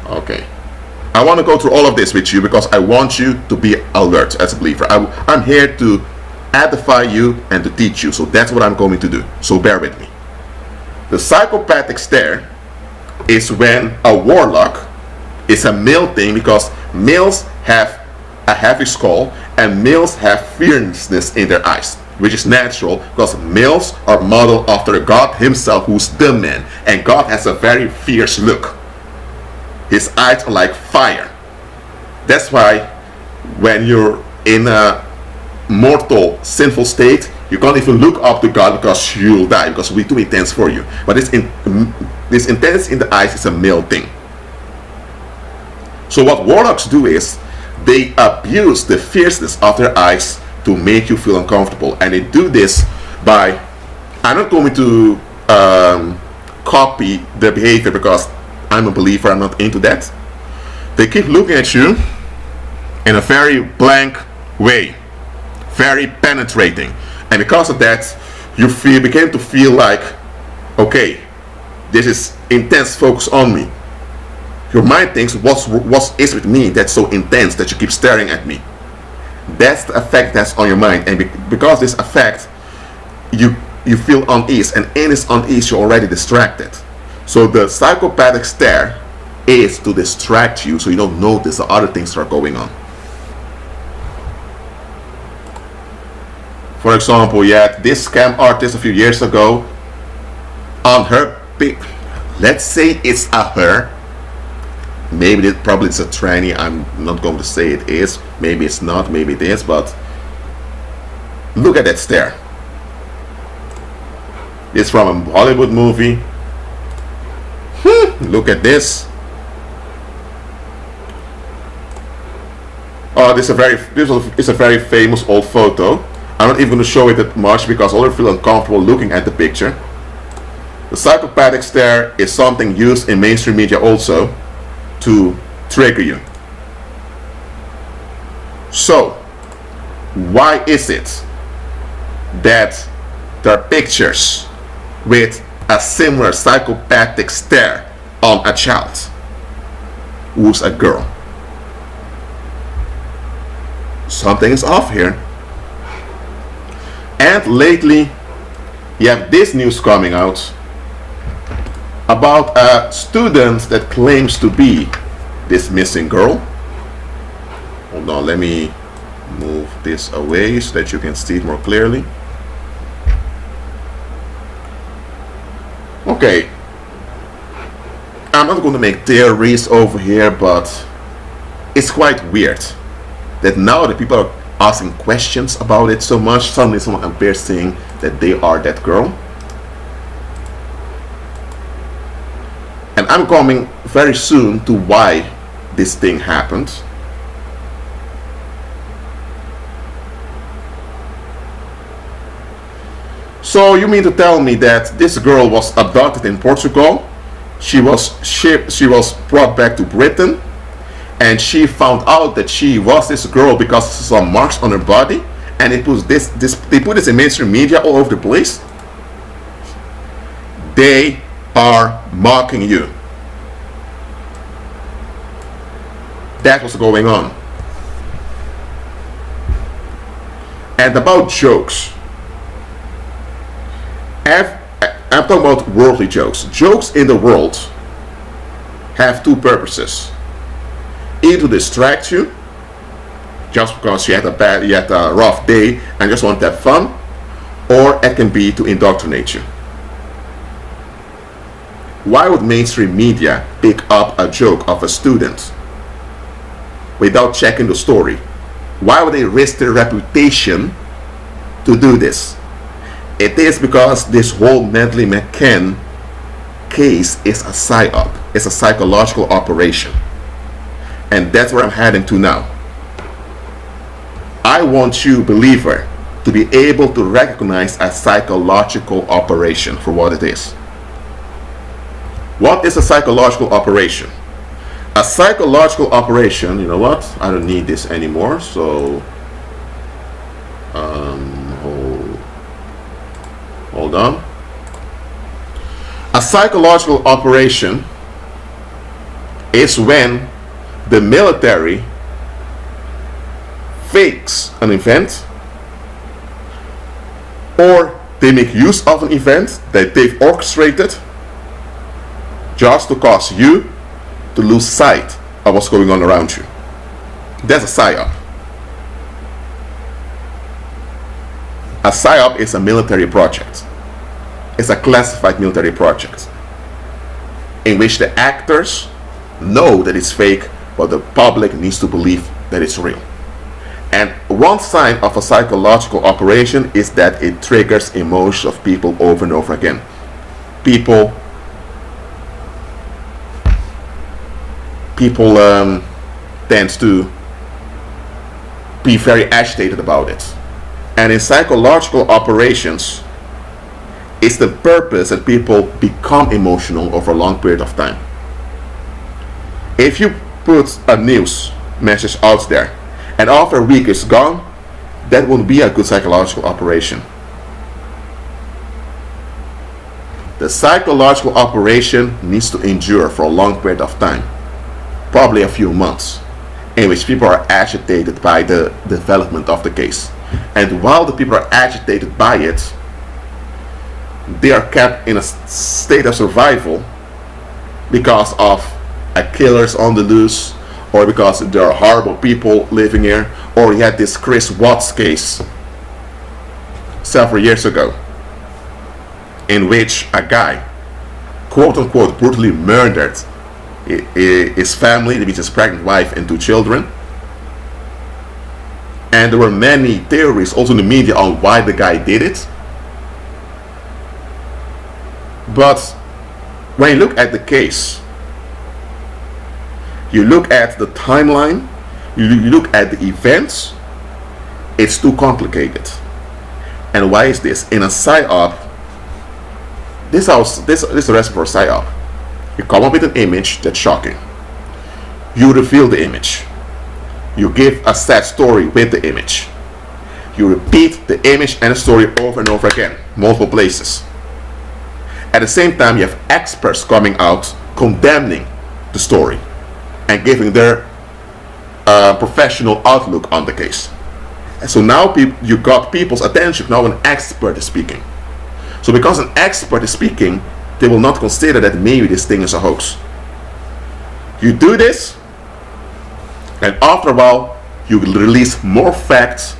Okay, I want to go through all of this with you because I want you to be alert as a believer. I'm here to edify you and to teach you, so that's what I'm going to do. So bear with me. The psychopathic stare is when a warlock, it's a male thing because males have a heavy skull and males have fierceness in their eyes, which is natural because males are modeled after God himself, who's the man, and God has a very fierce look. His eyes are like fire. That's why when you're in a mortal, sinful state, you can't even look up to God because you'll die, because it'll be too intense for you. But this intense in the eyes is a male thing. So what warlocks do is they abuse the fierceness of their eyes to make you feel uncomfortable. And they do this by, I'm not going to copy their behavior because I'm a believer, I'm not into that. They keep looking at you in a very blank way, very penetrating, and because of that, you begin to feel like, okay, this is intense focus on me. Your mind thinks, what is with me that's so intense that you keep staring at me? That's the effect that's on your mind, and because this effect, you feel unease, and in this unease, you're already distracted. So the psychopathic stare is to distract you so you don't notice the other things that are going on. For example, you had this scam artist a few years ago on her let's say it's a her. Maybe probably it's a tranny. I'm not going to say it is. Maybe it's not. Maybe it is. But look at that stare. It's from a Hollywood movie. Look at this. Oh, this is a very famous old photo. I'm not even going to show it that much because I already feel uncomfortable looking at the picture. The psychopathic stare is something used in mainstream media also to trigger you. So, why is it that there are pictures with a similar psychopathic stare on a child who's a girl? Something is off here. And lately, you have this news coming out about a student that claims to be this missing girl. Hold on, let me move this away so that you can see it more clearly. Okay, I'm not going to make theories over here, but it's quite weird that now the people are asking questions about it so much. Suddenly someone appears saying that they are that girl. And I'm coming very soon to why this thing happened. So you mean to tell me that this girl was abducted in Portugal, she was brought back to Britain, and she found out that she was this girl because of some marks on her body, and they put this in mainstream media all over the place? They are mocking you. That's what's going on. And about jokes, I'm talking about worldly jokes. Jokes in the world have two purposes: either to distract you, just because you had a rough day and just want to have fun, or it can be to indoctrinate you. Why would mainstream media pick up a joke of a student without checking the story? Why would they risk their reputation to do this? It is because this whole Madeleine McCann case is a psyop. It's a psychological operation. And that's where I'm heading to now. I want you, believer, to be able to recognize a psychological operation for what it is. What is a psychological operation? A psychological operation, you know what? I don't need this anymore, so hold on. A psychological operation is when the military fakes an event, or they make use of an event that they've orchestrated just to cause you to lose sight of what's going on around you. That's a psyop. A psyop is a military project. It's a classified military project in which the actors know that it's fake, but the public needs to believe that it's real. And one sign of a psychological operation is that it triggers emotions of people over and over again. People tend to be very agitated about it. And in psychological operations, it's the purpose that people become emotional over a long period of time. If you put a news message out there and after a week it's gone, that won't be a good psychological operation. The psychological operation needs to endure for a long period of time, probably a few months, in which people are agitated by the development of the case. And while the people are agitated by it, they are kept in a state of survival because of a killer's on the loose, or because there are horrible people living here, or you had this Chris Watts case several years ago in which a guy, quote unquote, brutally murdered his family, that means his pregnant wife and 2 children. And there were many theories also in the media on why the guy did it. But when you look at the case, you look at the timeline, you look at the events, it's too complicated. And why is this? In a psyop, this is a recipe for a psyop. You come up with an image that's shocking. You reveal the image. You give a sad story with the image. You repeat the image and the story over and over again, multiple places. At the same time, you have experts coming out condemning the story and giving their professional outlook on the case. And so now you got people's attention. Now an expert is speaking. So because an expert is speaking, they will not consider that maybe this thing is a hoax. You do this, and after a while, you release more facts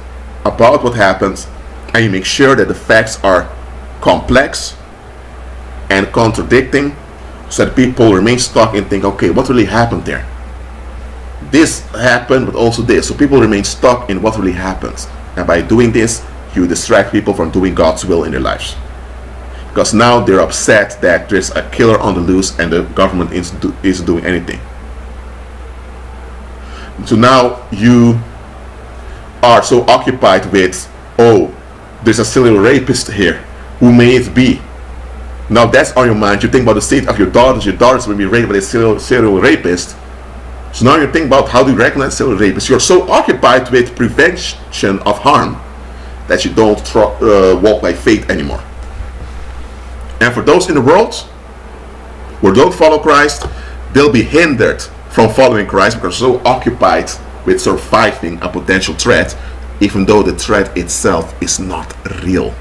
about what happened, and you make sure that the facts are complex and contradicting, so that people remain stuck and think, okay, what really happened there? This happened, but also this. So people remain stuck in what really happens. And by doing this, you distract people from doing God's will in their lives. Because now they're upset that there's a killer on the loose and the government isn't doing anything. So now you are so occupied with, oh, there's a serial rapist here. Who may it be? Now that's on your mind. You think about the state of your daughters. Your daughters will be raped by a serial rapist. So now you think about how do you recognize serial rapists. You're so occupied with prevention of harm that you don't walk by faith anymore. And for those in the world who don't follow Christ, they'll be hindered from following Christ because they're so occupied with surviving a potential threat, even though the threat itself is not real.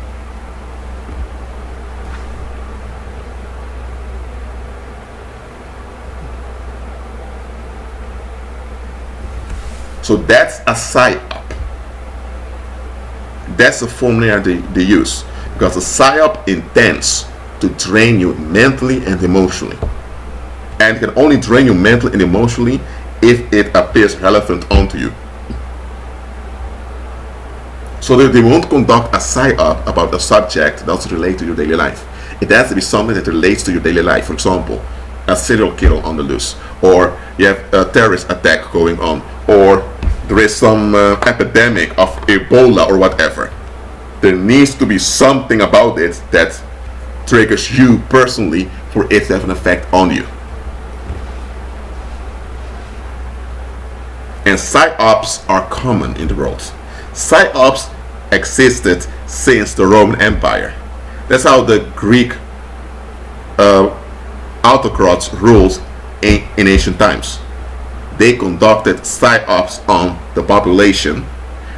So that's a psyop. That's the formula they use, because a psyop intends to drain you mentally and emotionally, and can only drain you mentally and emotionally if it appears relevant onto you. So they won't conduct a psyop about a subject that's related to your daily life. It has to be something that relates to your daily life. For example, a serial killer on the loose, or you have a terrorist attack going on, or there is some epidemic of Ebola or whatever. There needs to be something about it that triggers you personally for it to have an effect on you. And psyops are common in the world. Psyops existed since the Roman Empire. That's how the Greek autocrats ruled in ancient times. They conducted psyops on the population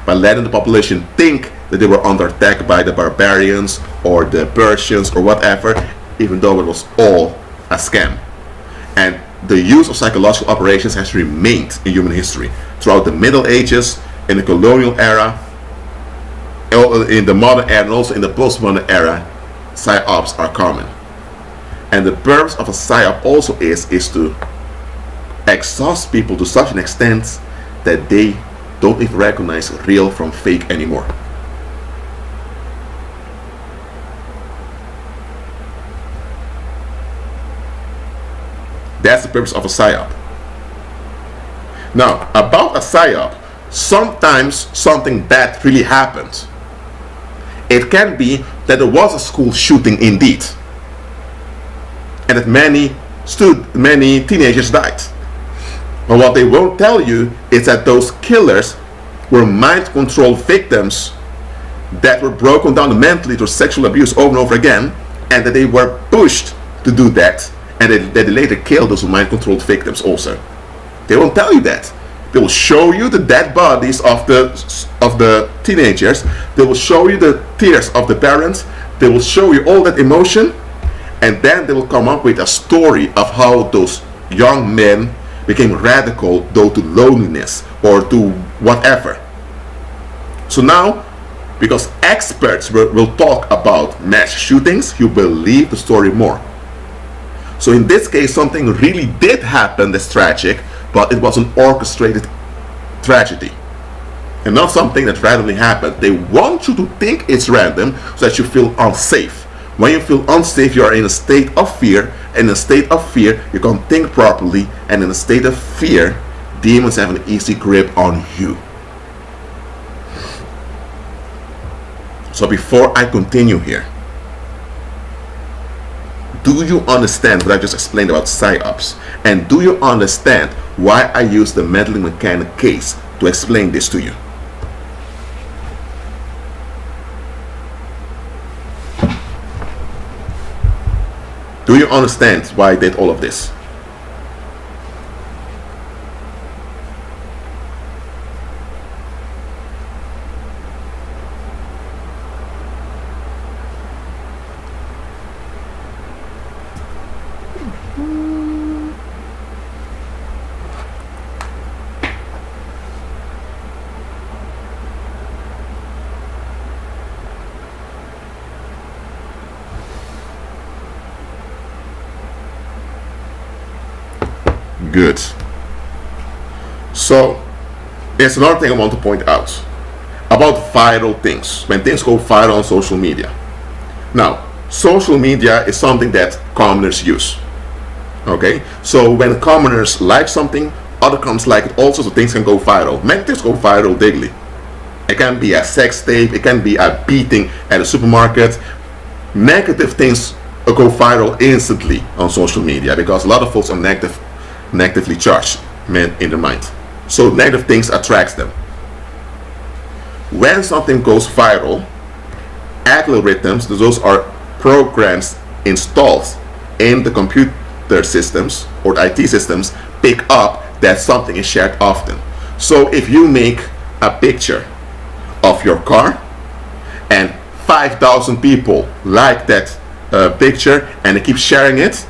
by letting the population think that they were under attack by the barbarians or the Persians or whatever, even though it was all a scam. And the use of psychological operations has remained in human history throughout the Middle Ages, in the colonial era, in the modern era, and also in the postmodern era. Psyops are common. And the purpose of a psyop also is to exhaust people to such an extent that they don't even recognize real from fake anymore. That's the purpose of a psyop. Now, about a psyop, sometimes something bad really happened. It can be that there was a school shooting indeed, and that many teenagers died. But what they won't tell you is that those killers were mind control victims that were broken down mentally through sexual abuse over and over again, and that they were pushed to do that, and that they later killed those mind controlled victims also. They won't tell you that. They will show you the dead bodies of the teenagers. They will show you the tears of the parents. They will show you all that emotion, and then they will come up with a story of how those young men became radical due to loneliness or to whatever. So now, because experts will talk about mass shootings, you believe the story more. So in this case, something really did happen that's tragic, but it was an orchestrated tragedy and not something that randomly happened. They want you to think it's random so that you feel unsafe. When you feel unsafe, you are in a state of fear. And in a state of fear, you can't think properly. And in a state of fear, demons have an easy grip on you. So before I continue here, do you understand what I just explained about psyops? And do you understand why I use the Madeleine McCann case to explain this to you? Do you understand why I did all of this? Good. So, there's another thing I want to point out about viral things, when things go viral on social media. Now, social media is something that commoners use. Okay? So, when commoners like something, other commoners like it also, so things can go viral. Many things go viral daily. It can be a sex tape, it can be a beating at a supermarket. Negative things go viral instantly on social media because a lot of folks are negatively charged in their mind. So negative things attracts them. When something goes viral, algorithms, those are programs installed in the computer systems or the IT systems, pick up that something is shared often. So if you make a picture of your car and 5,000 people like that picture and they keep sharing it,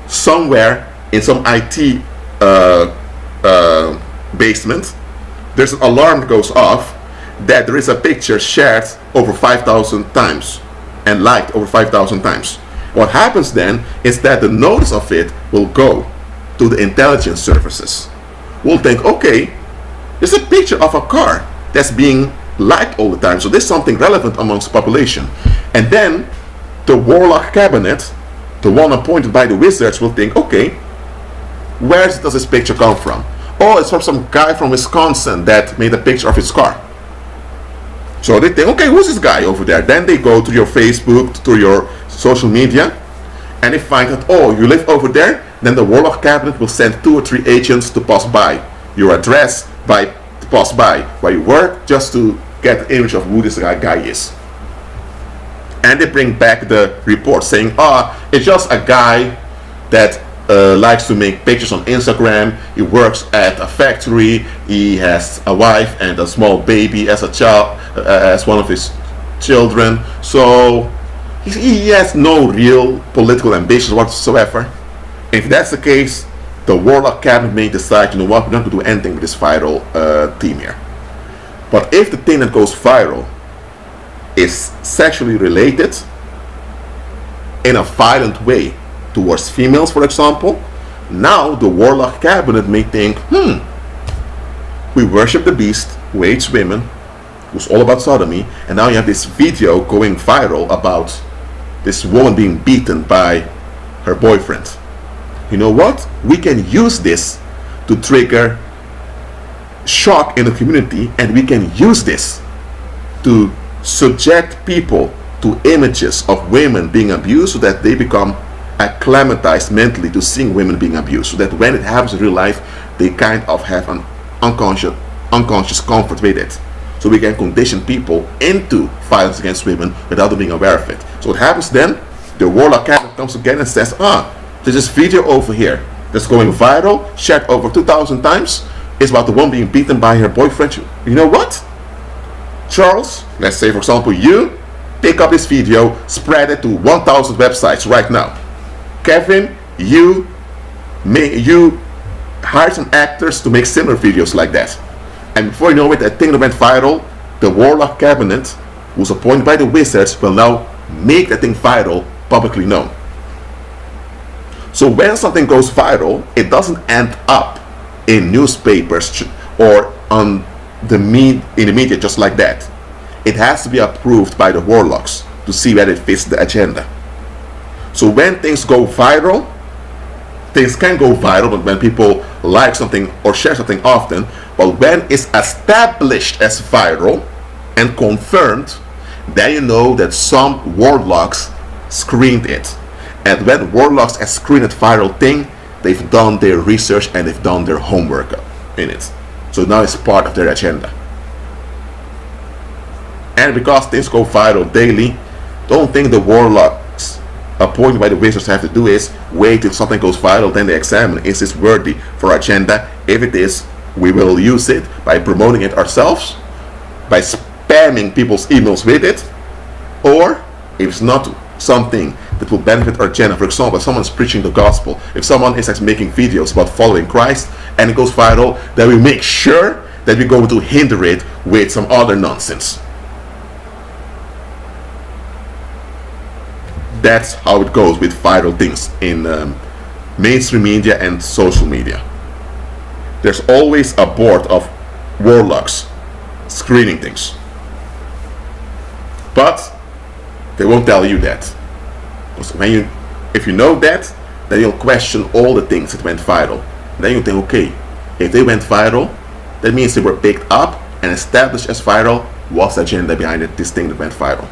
somewhere in some IT basement, there's an alarm that goes off that there is a picture shared over 5,000 times and liked over 5,000 times. What happens then is that the notice of it will go to the intelligence services. We'll think, okay, there's a picture of a car that's being liked all the time, so there's something relevant amongst the population. And then the warlock cabinet, the one appointed by the wizards, will think, okay, where does this picture come from? Oh, it's from some guy from Wisconsin that made a picture of his car. So they think, okay, who's this guy over there? Then they go to your Facebook, to your social media, and they find that, oh, you live over there. Then the warlock cabinet will send 2 or 3 agents to pass by your address, to pass by where you work, just to get the image of who this guy is. And they bring back the report saying, it's just a guy that likes to make pictures on Instagram. He works at a factory. He has a wife and a small baby as a child, as one of his children. So he has no real political ambitions whatsoever. If that's the case, the warlock cabinet may decide, you know what, we're not going to do anything with this viral theme here. But if the thing that goes viral is sexually related in a violent way towards females, for example, now the warlock cabinet may think, we worship the beast who hates women, who's all about sodomy, and now you have this video going viral about this woman being beaten by her boyfriend. You know what? We can use this to trigger shock in the community, and we can use this to subject people to images of women being abused so that they become acclimatized mentally to seeing women being abused, so that when it happens in real life, they kind of have an unconscious comfort with it. So we can condition people into violence against women without them being aware of it. So what happens then? The warlock cabinet comes again and says, there's this video over here that's going viral, shared over 2,000 times. It's about the woman being beaten by her boyfriend. You know what, Charles, let's say for example, you pick up this video, spread it to 1,000 websites right now. Kevin, you hire some actors to make similar videos like that. And before you know it, that thing that went viral, the warlock cabinet, who's appointed by the wizards, will now make that thing viral, publicly known. So when something goes viral, it doesn't end up in newspapers or in the media just like that. It has to be approved by the warlocks to see whether it fits the agenda. So when things go viral, things can go viral, but when people like something or share something often, but when it's established as viral and confirmed, then you know that some warlocks screened it. And when warlocks have screened a viral thing, they've done their research and they've done their homework in it. So now it's part of their agenda. And because things go viral daily, don't think the warlocks appointed by the wizards have to do is wait till something goes viral, then they examine, is this worthy for our agenda? If it is, we will use it by promoting it ourselves, by spamming people's emails with it, or if it's not something that will benefit our agenda. For example, if someone's preaching the gospel, if someone is making videos about following Christ and it goes viral, then we make sure that we're going to hinder it with some other nonsense. That's how it goes with viral things in mainstream media and social media. There's always a board of warlocks screening things, but they won't tell you that. Because if you know that, then you'll question all the things that went viral. Then you think, okay, if they went viral, that means they were picked up and established as viral. What's the agenda behind it? This thing that went viral.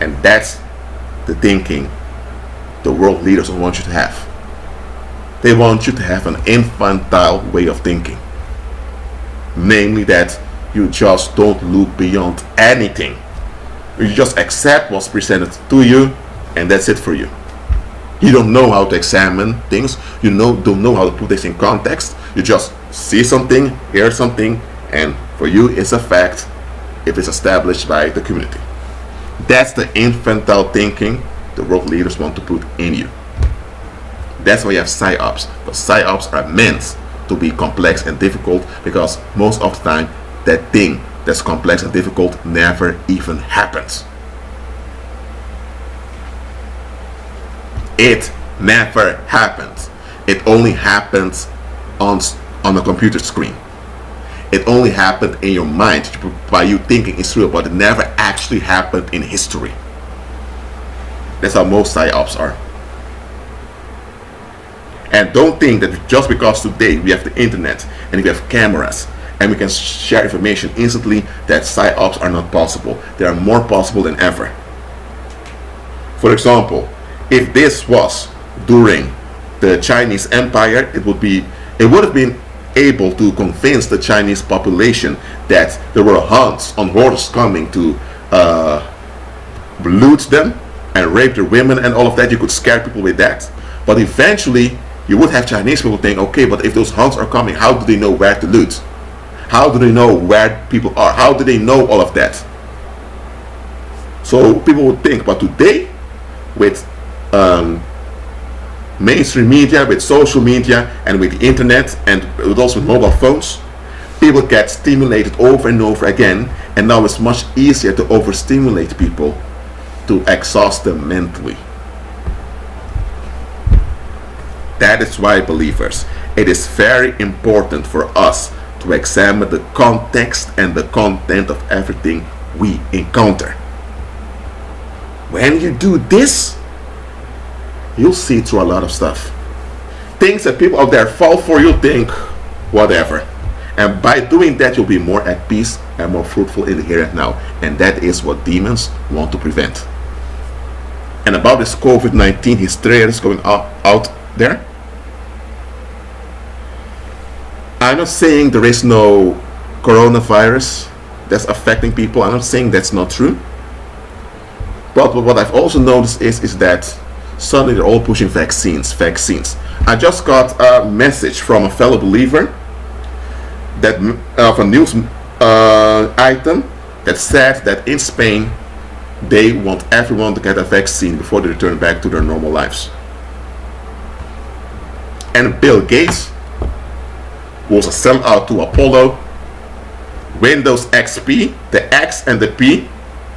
And that's the thinking the world leaders don't want you to have. They want you to have an infantile way of thinking. Namely that you just don't look beyond anything. You just accept what's presented to you, and that's it for you. You don't know how to examine things. You don't know how to put this in context. You just see something, hear something, and for you it's a fact if it's established by the community. That's the infantile thinking the world leaders want to put in you. That's why you have psyops. But psyops are meant to be complex and difficult, because most of the time that thing that's complex and difficult never even happens. It never happens. It only happens on a computer screen. It only happened in your mind by you thinking it's real, but it never actually happened in history. That's how most psyops are. And don't think that just because today we have the internet and we have cameras and we can share information instantly, that psyops are not possible. They are more possible than ever. For example, if this was during the Chinese Empire, it would have been able to convince the Chinese population that there were Huns on horses coming to loot them and rape their women and all of that. You could scare people with that. But eventually you would have Chinese people think, okay, but if those Huns are coming, how do they know where to loot? How do they know where people are? How do they know all of that? So people would think, but today with mainstream media, with social media, and with the internet, and also with mobile phones, people get stimulated over and over again, and now it's much easier to overstimulate people, to exhaust them mentally. That is why, believers, it is very important for us to examine the context and the content of everything we encounter. When you do this, you'll see through a lot of stuff. Things that people out there fall for, you'll think, whatever. And by doing that, you'll be more at peace and more fruitful in the here and now. And that is what demons want to prevent. And about this COVID-19 hysteria that's going out there, I'm not saying there is no coronavirus that's affecting people. I'm not saying that's not true. But what I've also noticed is that suddenly they're all pushing vaccines. I just got a message from a fellow believer that of a news item that said that in Spain they want everyone to get a vaccine before they return back to their normal lives. And Bill Gates was a sellout to Apollo. Windows XP, the X and the P,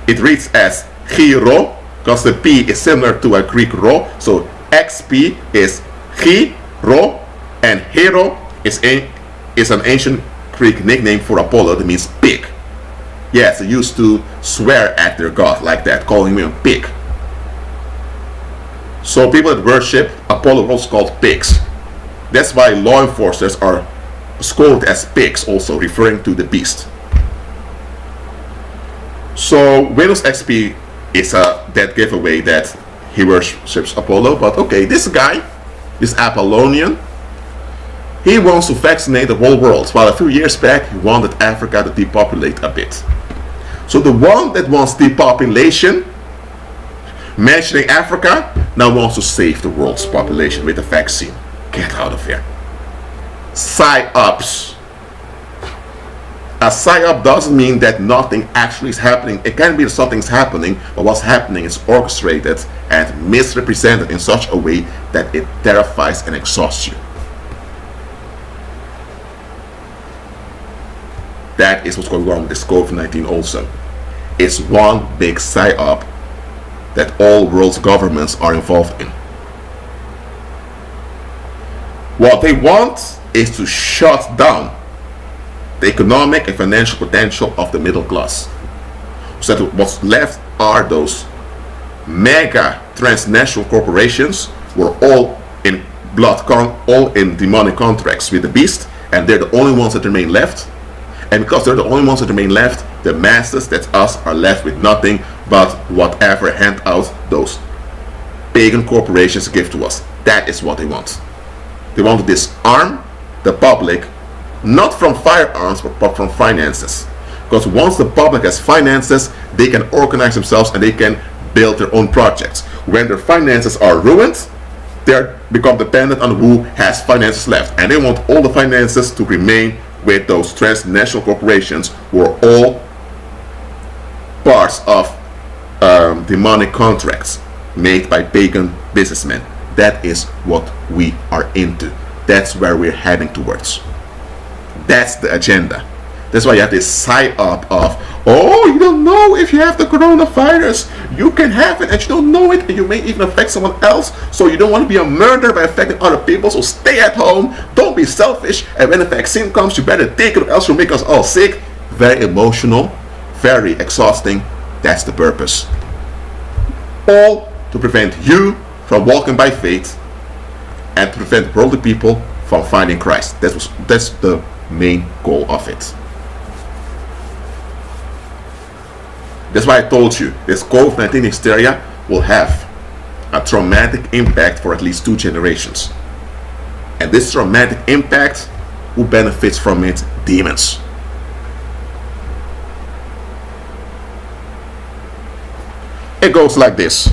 it reads as Hero, because the P is similar to a Greek ro, so XP is Hero, and Hero is an ancient Greek nickname for Apollo that means pig. Yes, they used to swear at their god like that, calling him a pig. So people that worship Apollo are also called pigs. That's why law enforcers are scolded as pigs, also referring to the beast. So Windows XP is a dead giveaway that he worships Apollo. But okay, this guy, this Apollonian, he wants to vaccinate the whole world, while a few years back he wanted Africa to depopulate a bit. So the one that wants depopulation, mentioning Africa, now wants to save the world's population with a vaccine. Get out of here. Psyops. A psyop doesn't mean that nothing actually is happening. It can be that something's happening, but what's happening is orchestrated and misrepresented in such a way that it terrifies and exhausts you. That is what's going on with this COVID-19 also. It's one big psyop that all world's governments are involved in. What they want is to shut down the economic and financial potential of the middle class. So that what's left are those mega transnational corporations who are all in all in demonic contracts with the beast, and they're the only ones that remain left. And because they're the only ones that remain left, the masses, that's us, are left with nothing but whatever handout those pagan corporations give to us. That is what they want. They want to disarm the public, not from firearms, but from finances. Because once the public has finances, they can organize themselves and they can build their own projects. When their finances are ruined, they become dependent on who has finances left. And they want all the finances to remain with those transnational corporations who are all parts of demonic contracts made by pagan businessmen. That is what we are into. That's where we're heading towards. That's the agenda. That's why you have this psyop of, oh, you don't know if you have the coronavirus. You can have it and you don't know it, and you may even affect someone else. So you don't want to be a murderer by affecting other people. So stay at home. Don't be selfish. And when the vaccine comes, you better take it or else you'll make us all sick. Very emotional, very exhausting. That's the purpose. All to prevent you from walking by faith and to prevent worldly people from finding Christ. That's the main goal of it. That's why I told you this COVID-19 hysteria will have a traumatic impact for at least 2 generations. And this traumatic impact, who benefits from it? Demons. It goes like this.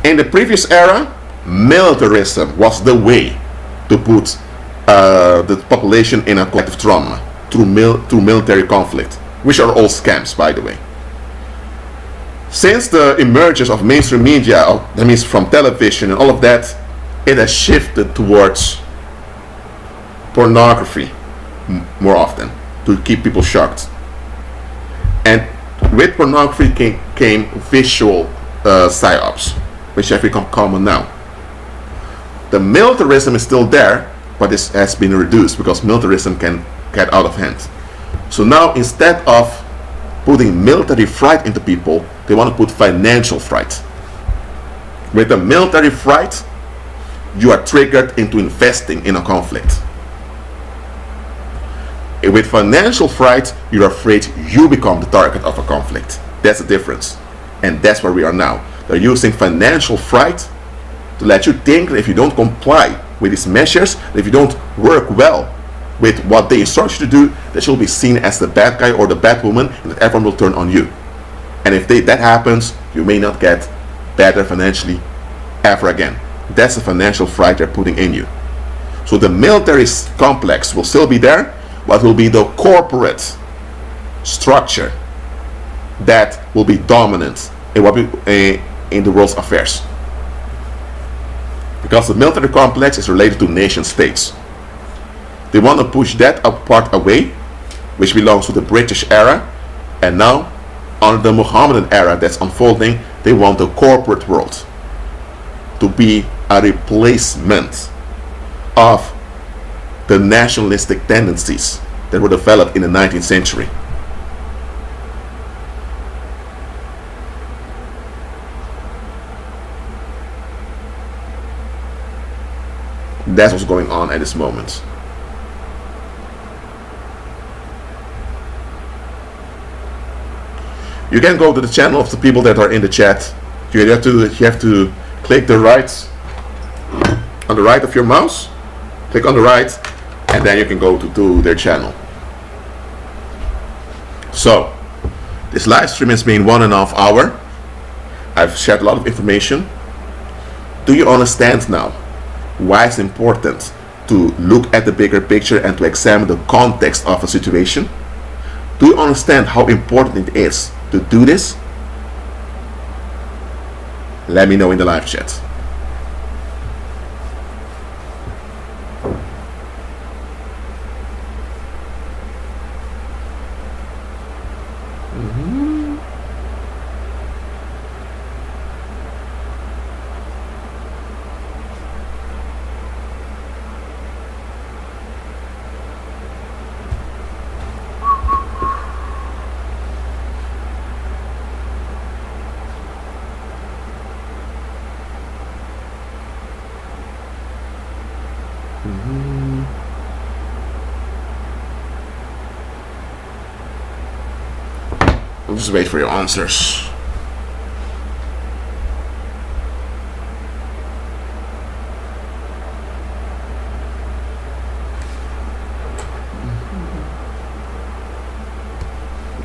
In the previous era, militarism was the way to put the population in a collective trauma through military conflict, which are all scams, by the way. Since the emergence of mainstream media, that means from television and all of that, it has shifted towards pornography more often to keep people shocked. And with pornography came visual psyops, which have become common now. The militarism is still there, but this has been reduced because militarism can get out of hand. So now, instead of putting military fright into people, they want to put financial fright. With the military fright, you are triggered into investing in a conflict. With financial fright, you're afraid you become the target of a conflict. That's the difference. And that's where we are now. They're using financial fright to let you think that if you don't comply with these measures, that if you don't work well with what they instruct you to do, that you'll be seen as the bad guy or the bad woman, and that everyone will turn on you. And if that happens, you may not get better financially ever again. That's the financial fright they're putting in you. So the military complex will still be there, but will be the corporate structure that will be dominant in the world's affairs. Because the military complex is related to nation states. They want to push that part away, which belongs to the British era, and now under the Mohammedan era that's unfolding, they want the corporate world to be a replacement of the nationalistic tendencies that were developed in the 19th century. That's what's going on at this moment. You can go to the channel of the people that are in the chat. You have to click the right on the right of your mouse. Click on the right, and then you can go to their channel. So this live stream has been 1.5 hours. I've shared a lot of information. Do you understand now why it's important to look at the bigger picture and to examine the context of a situation? Do you understand how important it is to do this? Let me know in the live chat. I'll just wait for your answers.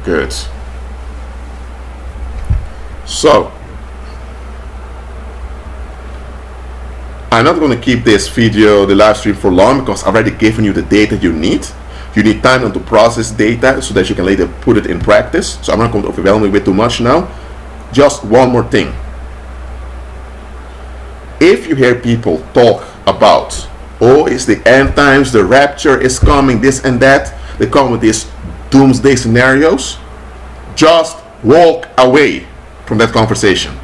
Good. So, I'm not going to keep this video, the live stream, for long because I've already given you the data you need. You need time to process data so that you can later put it in practice. So I'm not going to overwhelm you with too much now. Just one more thing. If you hear people talk about, oh, it's the end times, the rapture is coming, this and that, they come with these doomsday scenarios, just walk away from that conversation.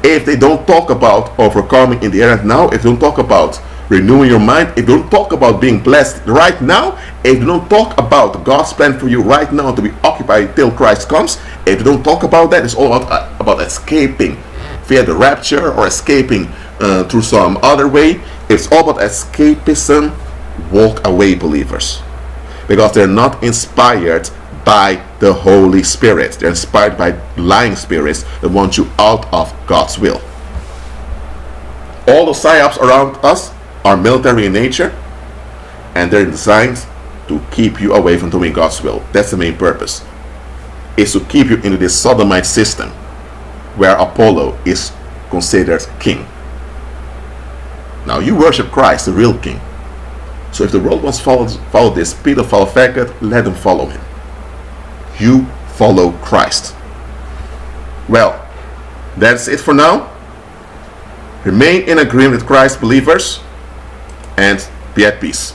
If they don't talk about overcoming in the here and now, if they don't talk about renewing your mind, if they don't talk about being blessed right now, if they don't talk about God's plan for you right now to be occupied till Christ comes, if they don't talk about that, it's all about escaping via the rapture or escaping through some other way. It's all about escapism. Walk away, believers, because they're not inspired by the Holy Spirit. They're inspired by lying spirits that want you out of God's will. All the psyops around us are military in nature, and they're designed to keep you away from doing God's will. That's the main purpose, is to keep you into this sodomite system where Apollo is considered king. Now you worship Christ, the real king. So if the world wants to follow this pedophile faggot, let them follow him. You follow Christ. Well, that's it for now. Remain in agreement with Christ, believers, and be at peace.